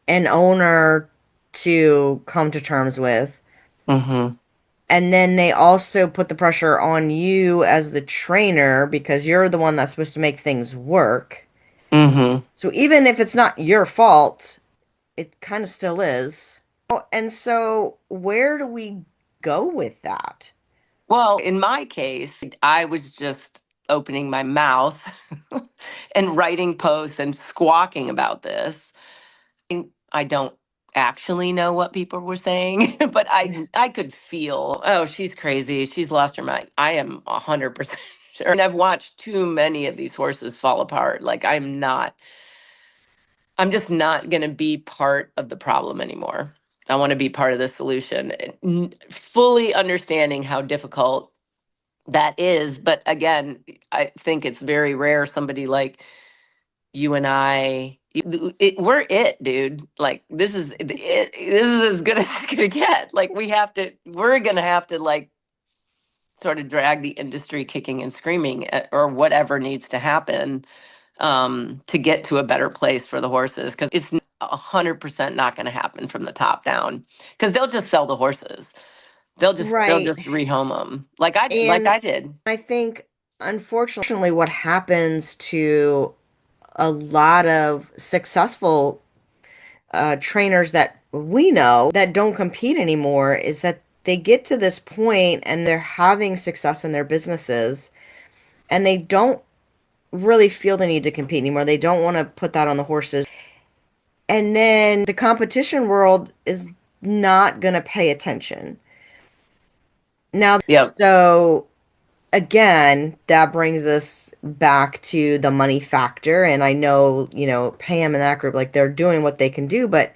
an owner to come to terms with. Hmm. And then they also put the pressure on you as the trainer because you're the one that's supposed to make things work. Hmm. So even if it's not your fault, it kind of still is. Oh, and so where do we go with that? Well, in my case, I was just opening my mouth and writing posts and squawking about this. I don't actually know what people were saying, but I could feel, oh, she's crazy. She's lost her mind. I am 100% sure. And I've watched too many of these horses fall apart. Like I'm just not going to be part of the problem anymore. I want to be part of the solution. Fully understanding how difficult that is. But again, I think it's very rare somebody like you and we're it, dude. Like this is as good as it's gonna get. Like we're gonna have to like sort of drag the industry kicking and screaming or whatever needs to happen to get to a better place for the horses because it's 100% not going to happen from the top down because they'll just sell the horses. They'll Right. just rehome them like And I did. I think, unfortunately, what happens to a lot of successful trainers that we know that don't compete anymore is that they get to this point and they're having success in their businesses and they don't really feel the need to compete anymore. They don't want to put that on the horses. And then the competition world is not going to pay attention. Now, Yep. so again, that brings us back to the money factor. And I know, Pam and that group, like they're doing what they can do, but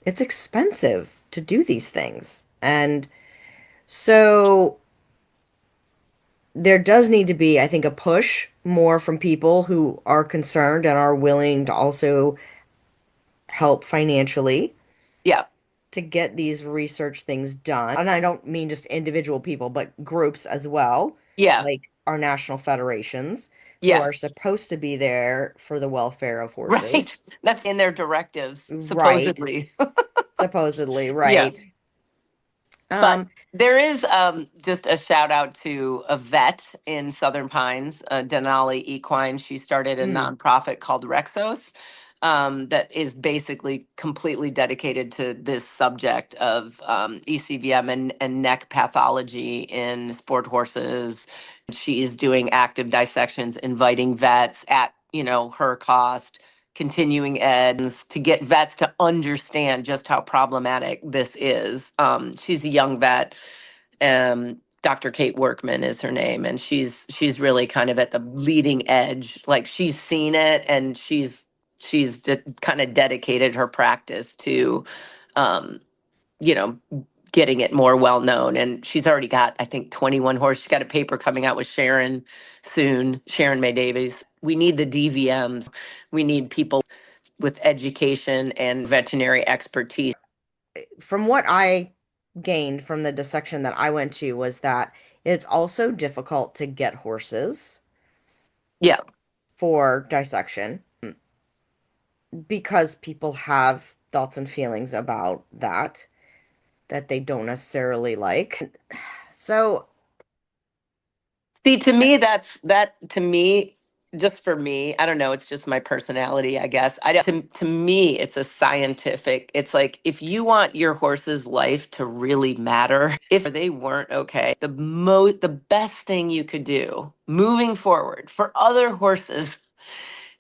it's expensive to do these things. And so there does need to be, I think, a push more from people who are concerned and are willing to also help financially Yeah. to get these research things done. And I don't mean just individual people, but groups as well, Yeah. like our national federations who Yeah. are supposed to be there for the welfare of Right. horses. That's in their directives, Right. supposedly. Supposedly, Yeah. right. But Um, there is just a shout out to a vet in Southern Pines, Denali Equine. She started a mm, nonprofit called Rexos that is basically completely dedicated to this subject of ECVM and neck pathology in sport horses. She's doing active dissections, inviting vets at her cost, continuing eds to get vets to understand just how problematic this is. She's a young vet. Dr. Kate Workman is her name, and she's really kind of at the leading edge. Like she's seen it, and she's kind of dedicated her practice to, um, you know, getting it more well known. And she's already got, I think, 21 horses. She's got a paper coming out with Sharon soon, Sharon May Davies. We need the DVMs. We need people with education and veterinary expertise. from what I gained from the dissection that I went to was that it's also difficult to get horses Yeah. for dissection because people have thoughts and feelings about that they don't necessarily like. So, See, to me, to me, just for me, I don't know, it's just my personality, I guess. I don't, to me, it's a scientific, it's like if you want your horse's life to really matter, if they weren't okay, the best thing you could do moving forward for other horses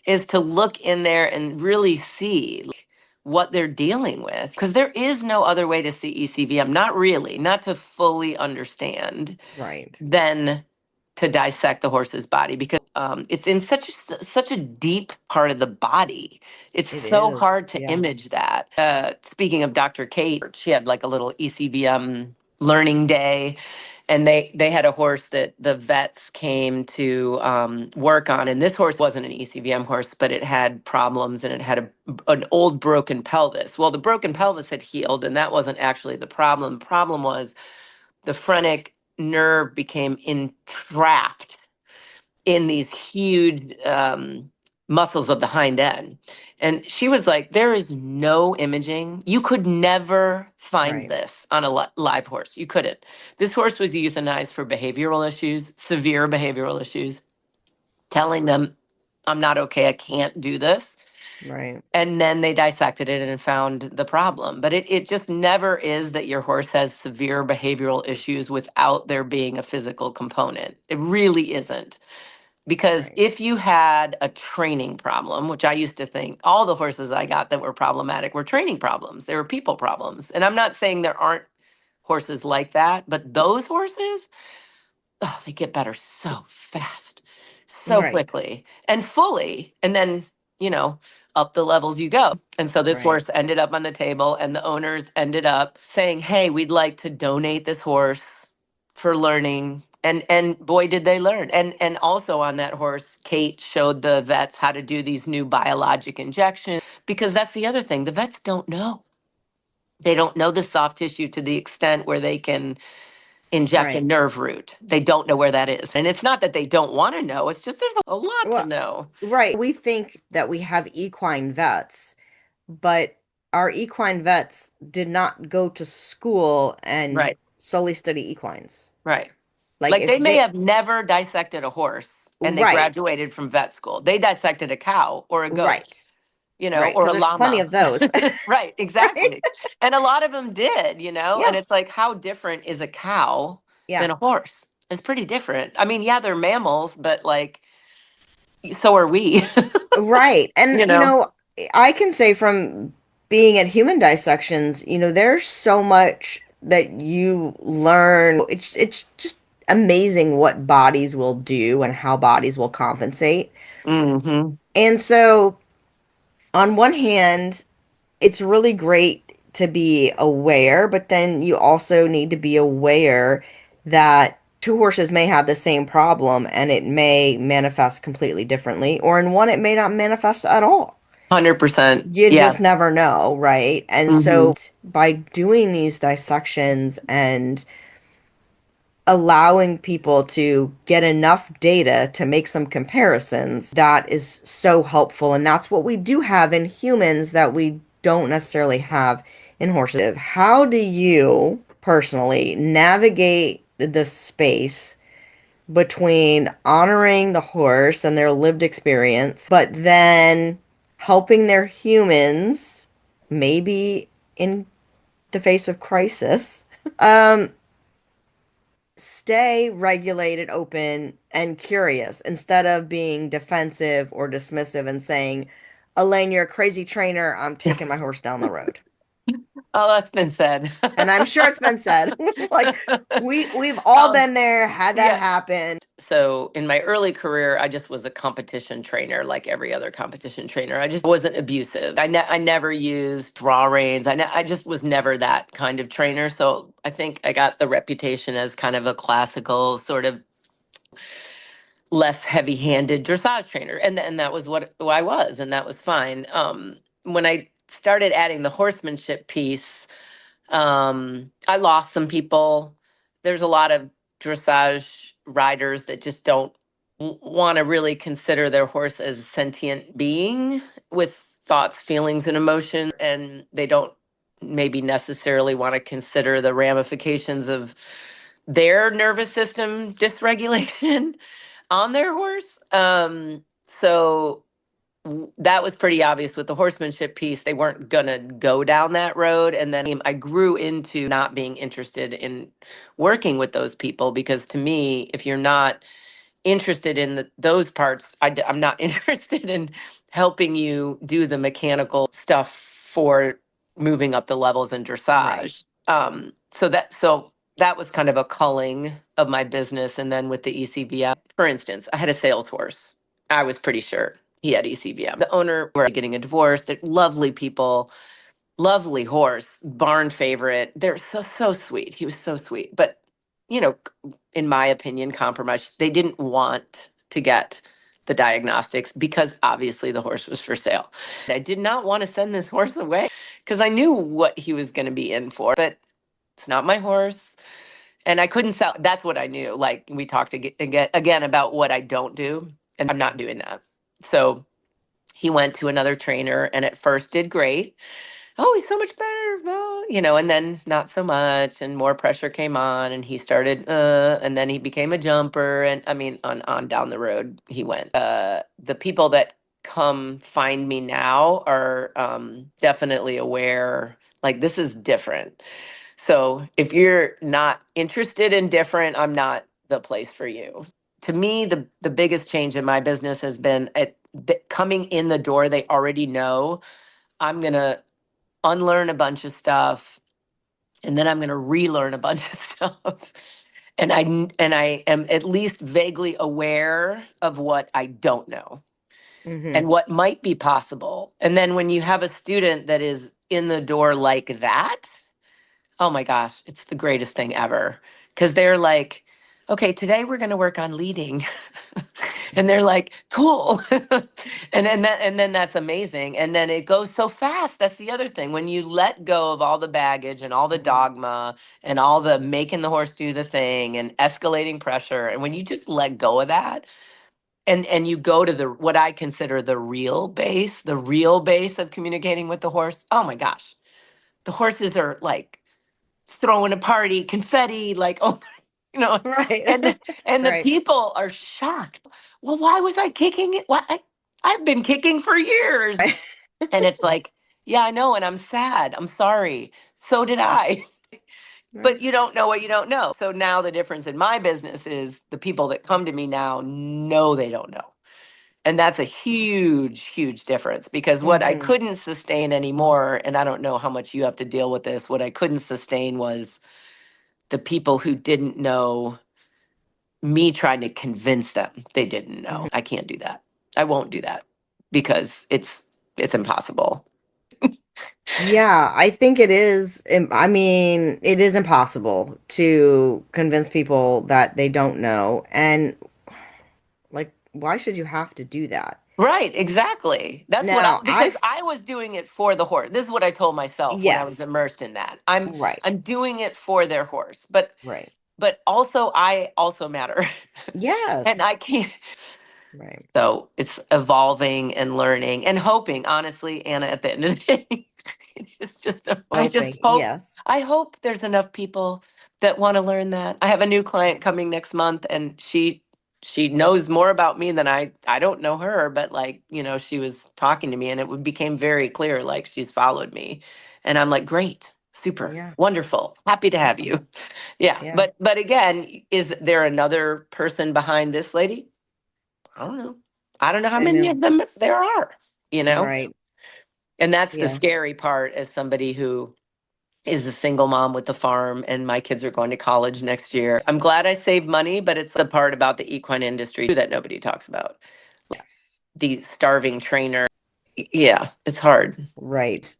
is to look in there and really see like, what they're dealing with. Because there is no other way to see ECVM, not really, not to fully understand, Right. than to dissect the horse's body, because it's in such a deep part of the body. It's It so is. hard to Yeah. image that. Speaking of Dr. Kate, she had like a little ECVM learning day, and they had a horse that the vets came to work on, and this horse wasn't an ECVM horse, but it had problems, and it had an old broken pelvis. Well, the broken pelvis had healed, and that wasn't actually the problem. The problem was the phrenic nerve became entrapped in these huge muscles of the hind end. And she was like, there is no imaging. You could never find Right. this on a live horse. You couldn't. This horse was euthanized for behavioral issues, severe behavioral issues, telling them, I'm not okay. I can't do this. Right. And then they dissected it and found the problem. But it just never is that your horse has severe behavioral issues without there being a physical component. It really isn't. Because Right. if you had a training problem, which I used to think all the horses I got that were problematic were training problems, they were people problems. And I'm not saying there aren't horses like that, but those horses, oh, they get better so fast, so Right. quickly and fully. And then, you know, up the levels you go. And so this Right. horse ended up on the table, and the owners ended up saying, hey, we'd like to donate this horse for learning. And boy, did they learn. And also on that horse, Kate showed the vets how to do these new biologic injections, because that's the other thing. The vets don't know. They don't know the soft tissue to the extent where they can inject a Right. nerve root. They don't know where that is. And it's not that they don't want to know, it's just there's a lot to Well, know. right. We think that we have equine vets, but our equine vets did not go to school and Right, solely study equines. right. Like Like if they may they, have never dissected a horse and they right, graduated from vet school. They dissected a cow or a goat, right, right, or because a there's plenty llama. of those. Right, Right? exactly. And a lot of them did, Yeah. and it's like, how different is a cow Yeah. than a horse? It's pretty different. I mean, yeah, they're mammals, but like, so are we, Right. And, you know? I can say from being at human dissections, there's so much that you learn. It's just amazing what bodies will do and how bodies will compensate. Hmm. And so, on one hand, it's really great to be aware, but then you also need to be aware that two horses may have the same problem and it may manifest completely differently, or in one, it may not manifest at all. 100%. You Yeah. just never know, right? And Hmm. so by doing these dissections and allowing people to get enough data to make some comparisons, that is so helpful. And that's what we do have in humans that we don't necessarily have in horses. How do you personally navigate the space between honoring the horse and their lived experience, but then helping their humans, maybe in the face of crisis, um, stay regulated, open, and curious instead of being defensive or dismissive and saying, Elaine, you're a crazy trainer. I'm taking my horse down the road. Oh, that's been said. And I'm sure it's been said. Like we've all um, been there, had that yeah. happen. So in my early career, I just was a competition trainer, like every other competition trainer. I just wasn't abusive. I never used draw reins. I just was never that kind of trainer. So I think I got the reputation as kind of a classical sort of less heavy-handed dressage trainer, and that was what who I was, and that was fine. When I started adding the horsemanship piece, I lost some people. There's a lot of dressage riders that just don't want to really consider their horse as a sentient being with thoughts, feelings, and emotion, and they don't maybe necessarily want to consider the ramifications of their nervous system dysregulation on their horse. So that was pretty obvious with the horsemanship piece. They weren't going to go down that road. And then I grew into not being interested in working with those people, because to me, if you're not interested in those parts, I'm not interested in helping you do the mechanical stuff for moving up the levels in Right. dressage. So that was kind of a culling of my business. And then with the ECBM, for instance, I had a sales horse. I was pretty sure he had ECBM. The owner were getting a divorce. They're lovely people, lovely horse, barn favorite. They're so sweet. He was so sweet. But, you know, in my opinion, compromised. They didn't want to get the diagnostics because obviously the horse was for sale. I did not want to send this horse away because I knew what he was going to be in for, but it's not my horse. And I couldn't sell. That's what I knew. Like we talked again about what I don't do, and I'm not doing that. So he went to another trainer and at first did great. Oh, he's so much better, and then not so much, and more pressure came on, and he started, and then he became a jumper, and I mean, on down the road he went. The people that come find me now are definitely aware, like this is different. So if you're not interested in different, I'm not the place for you. To me, the biggest change in my business has been coming in the door. They already know I'm gonna unlearn a bunch of stuff and then I'm going to relearn a bunch of stuff. And I am at least vaguely aware of what I don't know Hmm. and what might be possible. And then when you have a student that is in the door like that, oh my gosh, it's the greatest thing ever. Because they're like, okay, today we're going to work on leading. And they're like, cool. And then that's amazing. And then it goes so fast. That's the other thing. When you let go of all the baggage and all the dogma and all the making the horse do the thing and escalating pressure, and when you just let go of that and you go to the what I consider the real base of communicating with the horse, oh my gosh. The horses are like throwing a party, confetti, like, oh, you know, Right. and the, and the Right. people are shocked. Well, why was I kicking it? I've been kicking for years. Right. And it's like, yeah, I know. And I'm sad. I'm sorry. So did I. Right. But you don't know what you don't know. So now the difference in my business is the people that come to me now know they don't know. And that's a huge, huge difference because what I Hmm. couldn't sustain anymore, and I don't know how much you have to deal with this, what I couldn't sustain was the people who didn't know, me trying to convince them they didn't know. Hmm. I can't do that. I won't do that because it's impossible. Yeah, I think it is. I mean, it is impossible to convince people that they don't know. And like, why should you have to do that? Right, exactly. That's what I Now, because I was doing it for the horse. This is what I told myself when I was yes, immersed in that. I'm right, I'm doing it for their horse. right. But also I also matter. And I Yes, can't. right. So it's evolving and learning and hoping, honestly, Anna, at the end of the day, it's just, Hoping, yes. I hope there's enough people that want to learn that. I have a new client coming next month and she knows more about me than I don't know her, but like, she was talking to me and became very clear, like she's followed me. And I'm like, great, super, Yeah, wonderful, happy to have awesome. you. Yeah. Yeah, But again, is there another person behind this lady? I don't know. I don't know how I many know. of them there are, you know? Right. And that's the Yeah. scary part as somebody who is a single mom with the farm and my kids are going to college next year. I'm glad I saved money, but it's the part about the equine industry that nobody talks about. Yes. These starving trainer. Yeah, it's hard. Right.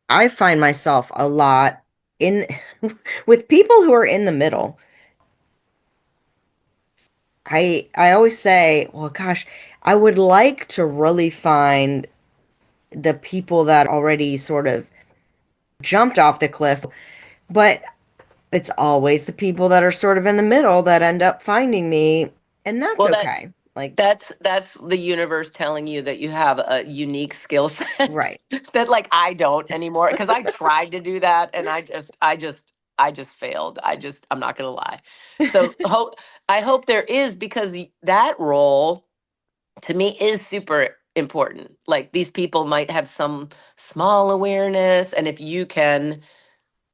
I find myself a lot in with people who are in the middle. I always say, well, gosh, I would like to really find the people that already sort of jumped off the cliff, but it's always the people that are sort of in the middle that end up finding me, and that's Well, that okay. Like, that's the universe telling you that you have a unique skill set right. that like I don't anymore because I tried to do that and I just failed. I'm not going to lie. So I hope there is because that role to me is super important. Like these people might have some small awareness and if you can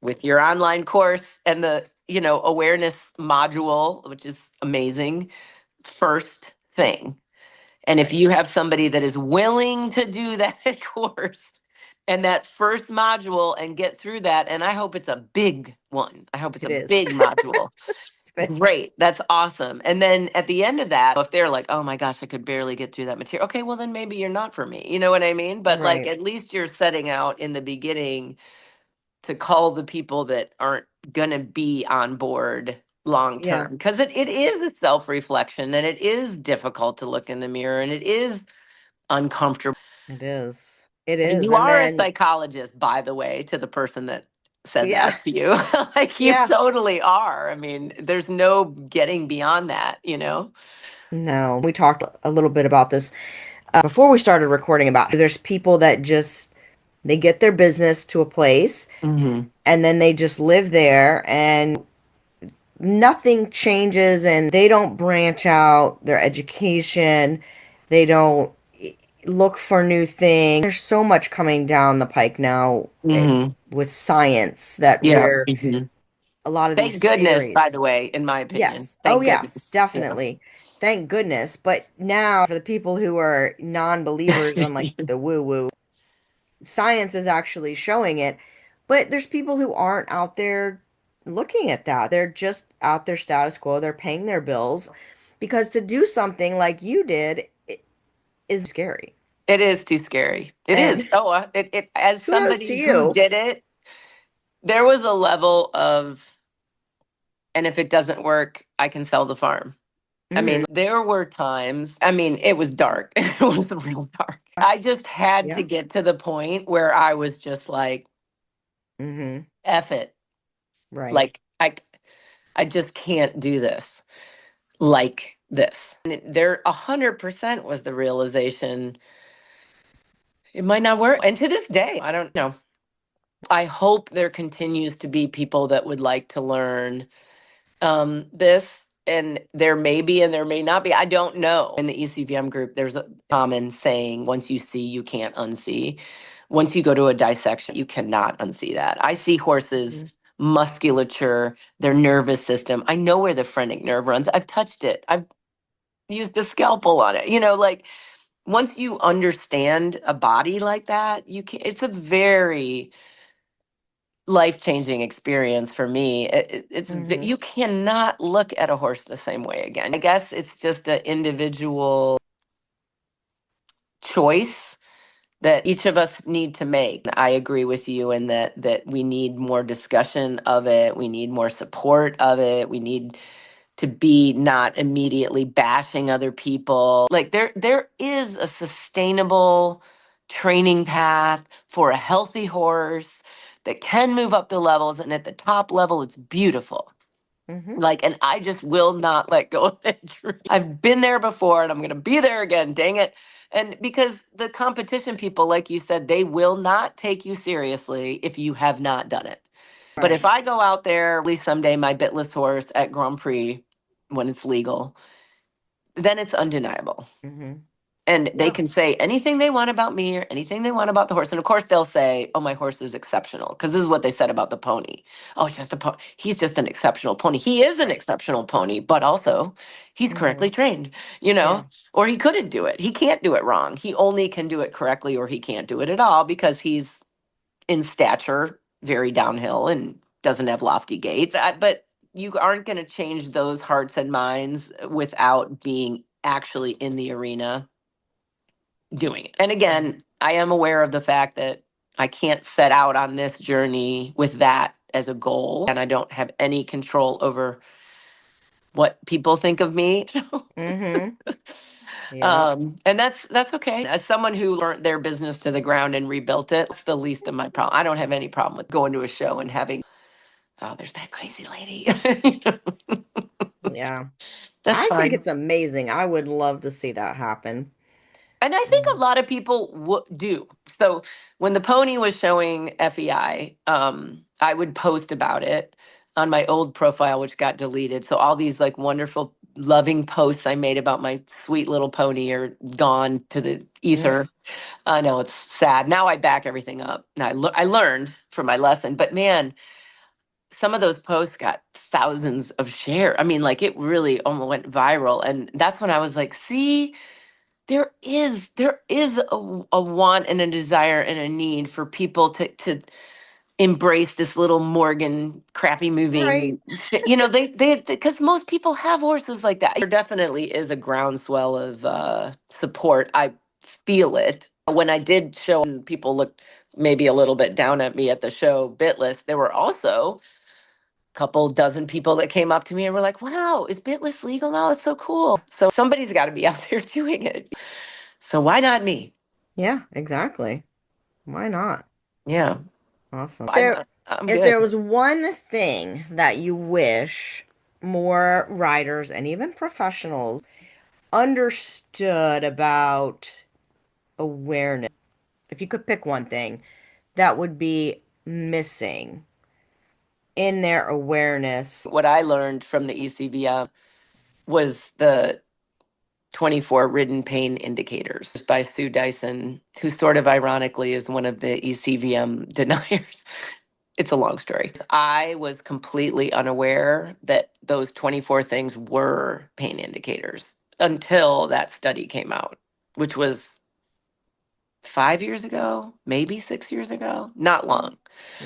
with your online course and the, awareness module, which is amazing, first thing. And if Right. you have somebody that is willing to do that course, and that first module and get through that. And I hope it's a big one. I hope it's It a is. big module. It's big. Great. That's awesome. And then at the end of that, if they're like, oh my gosh, I could barely get through that material. Okay, well, then maybe you're not for me. You know what I mean? But like, Right. at least you're setting out in the beginning to call the people that aren't going to be on board long Yeah, term. Because it is a self reflection and it is difficult to look in the mirror and it is uncomfortable. it is. It And is. you And are a then, psychologist, by the way, to the person that said yeah, that to you. Like you yeah. totally are. I mean, there's no getting beyond that, you know? No, we talked a little bit about this before we started recording about there's people that just they get their business to a place Hmm. and then they just live there and nothing changes and they don't branch out their education. They don't look for new things. There's so much coming down the pike now Hmm. with science that Yeah. we're Hmm. a lot of Thank these goodness, by theories. the way, in my opinion. Yes. Oh, Thank yes, goodness. Yeah. definitely. Thank goodness. But now, for the people who are non-believers on like the woo-woo, science is actually showing it. But there's people who aren't out there looking at that. They're just out there status quo. They're paying their bills because to do something like you did is scary. It is too scary. It And is. Oh, it as kudos to somebody who you. did it, there was a level of, and if it doesn't work, I can sell the farm. I Hmm. mean, there were times, I mean, it was dark. It was real dark. I just had to Yeah. get to the point where I was just like, Hmm. F it. Right. Like, I just can't do this like this. And there 100% was the realization it might not work. And to this day, I don't know. I hope there continues to be people that would like to learn this, and there may be and there may not be. I don't know. In the ECVM group, there's a common saying: once you see, you can't unsee. Once you go to a dissection, you cannot unsee that. I see horses, Hmm. musculature, their nervous system. I know where the phrenic nerve runs. I've touched it. I've used the scalpel on it. You know, like once you understand a body like that, you can. It's a very life-changing experience for me. Hmm. You cannot look at a horse the same way again. I guess it's just an individual choice that each of us need to make. I agree with you in that we need more discussion of it. We need more support of it. We need to be not immediately bashing other people. Like there is a sustainable training path for a healthy horse that can move up the levels, and at the top level it's beautiful. Hmm. Like, and I just will not let go of that dream. I've been there before and I'm going to be there again, dang it. And because the competition people, like you said, they will not take you seriously if you have not done it. But Right. if I go out there, at least someday, my bitless horse at Grand Prix when it's legal, then it's undeniable. Hmm. And they Yeah. can say anything they want about me or anything they want about the horse. And of course, they'll say, oh, my horse is exceptional. Because this is what they said about the pony. Oh, it's just a pony. He's just an exceptional pony. He is an Right. exceptional pony, but also he's Hmm. correctly trained, you know, Yeah. or he couldn't do it. He can't do it wrong. He only can do it correctly or he can't do it at all because he's in stature very downhill and doesn't have lofty gaits. But you aren't going to change those hearts and minds without being actually in the arena doing it. And Mhm. again, I am aware of the fact that I can't set out on this journey with that as a goal, and I don't have any control over what people think of me. Mhm. Yep. And that's okay. As someone who learned their business to the ground and rebuilt it, it's the least of my problem. I don't have any problem with going to a show and having, oh, there's that crazy lady. You know, Yeah. that's I think fine. it's amazing. I would love to see that happen. And I think a Um, lot of people do. So when the pony was showing FEI, I would post about it on my old profile, which got deleted. So all these like wonderful, loving posts I made about my sweet little pony are gone to the mm, ether. I know it's sad. Now I back everything up. Now I learned from my lesson, but man, some of those posts got thousands of share. I mean, like it really almost went viral, and that's when I was like, see. there is a want and a desire and a need for people to embrace this little Morgan crappy Right. moving shit. They because most people have horses like that. There definitely is a groundswell of support. I feel it. When I did show and people looked maybe a little bit down at me at the show Bitless, there were also a couple dozen people that came up to me and were like, wow, is Bitless legal now? It's so cool. So somebody's got to be out there doing it. So why not me? Yeah, exactly. Why not? Yeah, Awesome. I'm If there good. was one thing that you wish more writers and even professionals understood about awareness, if you could pick one thing that would be missing in their awareness. What I learned from the ECVM was the 24 ridden pain indicators by Sue Dyson, who sort of ironically is one of the ECVM deniers. It's a long story. I was completely unaware that those 24 things were pain indicators until that study came out, which was 5 years ago, maybe 6 years ago, not long.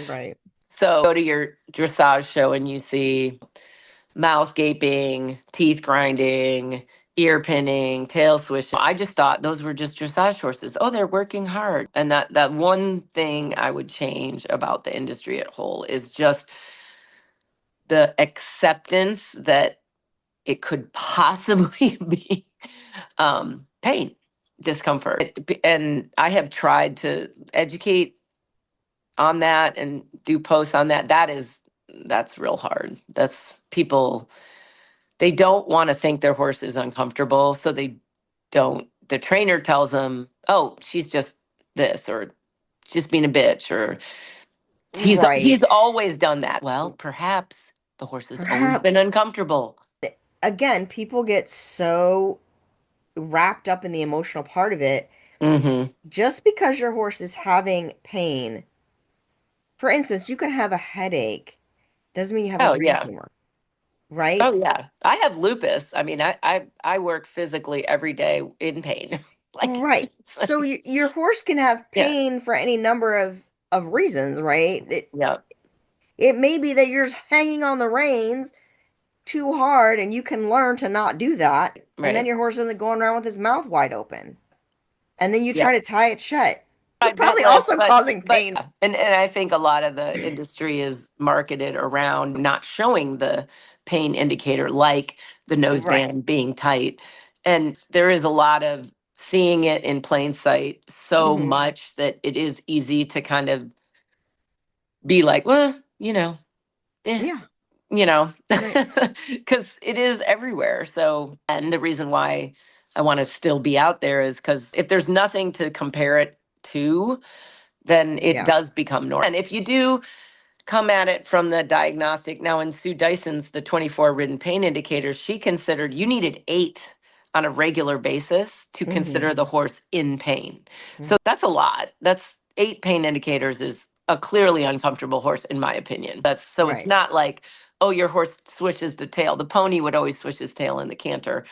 Right. So go to your dressage show and you see mouth gaping, teeth grinding, ear pinning, tail swishing. I just thought those were just dressage horses. Oh, they're working hard. And that one thing I would change about the industry at whole is just the acceptance that it could possibly be pain, discomfort. And I have tried to educate on that and do posts on that. That's real hard. That's people, they don't want to think their horse is uncomfortable, so they don't. The trainer tells them, "Oh, she's just this," or "Just being a bitch," or he's Right. always done that. Well, perhaps the horse has always been Perhaps, uncomfortable. again, people get so wrapped up in the emotional part of it. Mm-hmm. Just because your horse is having pain, for instance, you can have a headache, doesn't mean you have a Oh brain yeah. tumor, right? Oh yeah. I have lupus. I mean, I work physically every day in pain. Like, Right. it's So like, your horse can have yeah, pain for any number of reasons, right? yeah, It may be that you're hanging on the reins too hard and you can learn to not do that, and then right. your horse isn't going around with his mouth wide open. And then you Yeah. try to tie it shut. You're Right, probably bitless, also but causing pain. and I think a lot of the industry is marketed around not showing the pain indicator, like the Right. noseband being tight. And there is a lot of seeing it in plain sight so Hmm. much that it is easy to kind of be like, well, eh, Yeah. you know, Right. because it is everywhere. So, and the reason why I want to still be out there is because if there's nothing to compare it to, then it Yeah. does become normal. And if you do come at it from the diagnostic, now in Sue Dyson's, the 24 ridden pain indicators, she considered you needed 8 on a regular basis to Hmm. consider the horse in pain. So that's a lot. That's 8 pain indicators is a clearly uncomfortable horse, in my opinion. That's so it's Right. not like, oh, your horse swishes the tail. The pony would always swish his tail in the canter.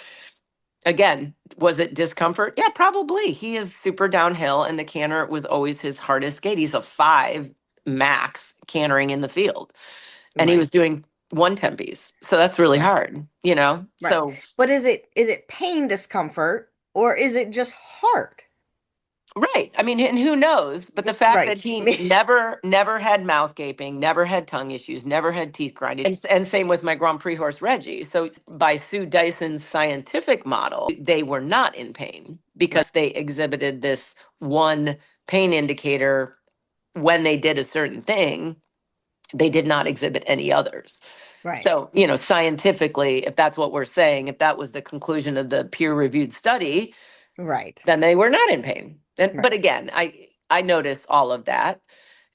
Again, was it discomfort? Yeah, probably. He is super downhill, and the canter was always his hardest gait. He's a 5 max cantering in the field, and he Right. was doing 1 tempies. So that's really Right. hard. Right. So, But is it pain discomfort or is it just hard? right. I mean, and who knows? But the fact Right. that he never had mouth gaping, never had tongue issues, never had teeth grinding, and same with my Grand Prix horse Reggie. So by Sue Dyson's scientific model, they were not in pain Right. because they exhibited this one pain indicator when they did a certain thing. They did not exhibit any others. Right. So, scientifically, if that's what we're saying, if that was the conclusion of the peer-reviewed study, Right. then they were not in pain. But Right. again, I notice all of that.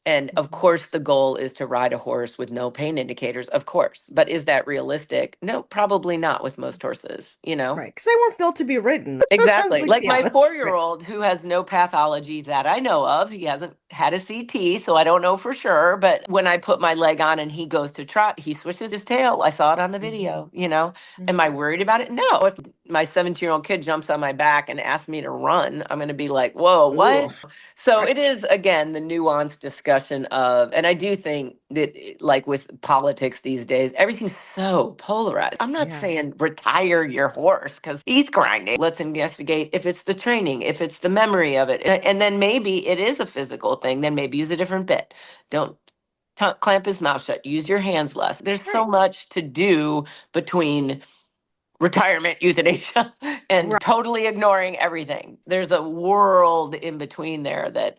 And of Mhm. course, the goal is to ride a horse with no pain indicators, of course. But is that realistic? No, probably not with most horses. Right. Because they weren't built to be ridden. Exactly. Let's Like be my honest. Right. 4-year-old who has no pathology that I know of. He hasn't had a CT, so I don't know for sure. But when I put my leg on and he goes to trot, he swishes his tail. I saw it on the Hmm. video. Am Hmm. I worried about it? No. If my 17-year-old kid jumps on my back and asks me to run, I'm going to be like, whoa, Ooh, what? So right. it is, again, the nuanced discussion of, and I do think that, like with politics these days, everything's so polarized. I'm not saying Yes. retire your horse because he's grinding. Let's investigate if it's the training, if it's the memory of it. And then maybe it is a physical thing, then maybe use a different bit. Don't clamp his mouth shut, use your hands less. There's so Right. much to do between retirement, euthanasia, and Right. totally ignoring everything. There's a world in between there that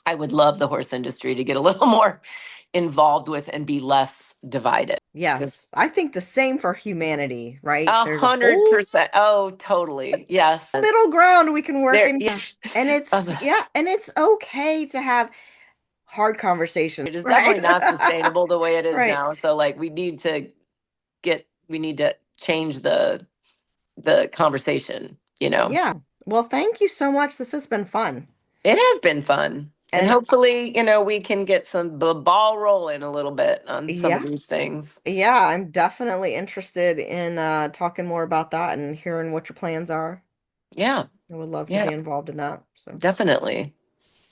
I would love the horse industry to get a little more involved with and be less divided. Because Yes. I think the same for humanity, right? a There's a hundred whole percent. Oh, totally. Yes. middle ground we can work There. in. Yes. And it's, yeah, and it's okay to have hard conversations, It is right? definitely not sustainable the way it is Right. now. So, like, we need to change the conversation. You know. Yeah. Well, thank you so much. This has been fun. It has been fun. And And hopefully, we can get the ball rolling a little bit on some of yeah, these things. yeah, I'm definitely interested in talking more about that and hearing what your plans are. Yeah. I would love to Yeah, be involved in that. So definitely.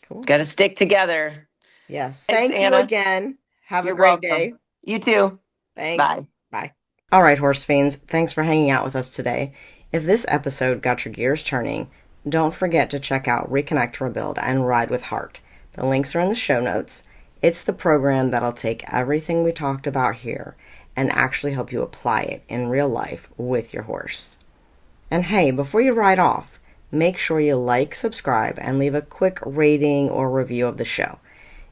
cool. Got to stick together. Yes. Thanks, Thank you Anna. again. Have a You're great welcome. day. You too. Thanks. Bye. Bye. All right, horse fiends, thanks for hanging out with us today. If this episode got your gears turning, don't forget to check out Reconnect, Rebuild, and Ride with Heart. The links are in the show notes. It's the program that'll take everything we talked about here and actually help you apply it in real life with your horse. And hey, before you ride off, make sure you like, subscribe, and leave a quick rating or review of the show.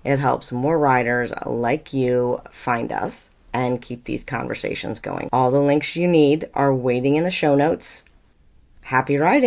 It helps more riders like you find us and keep these conversations going. All the links you need are waiting in the show notes. Happy riding!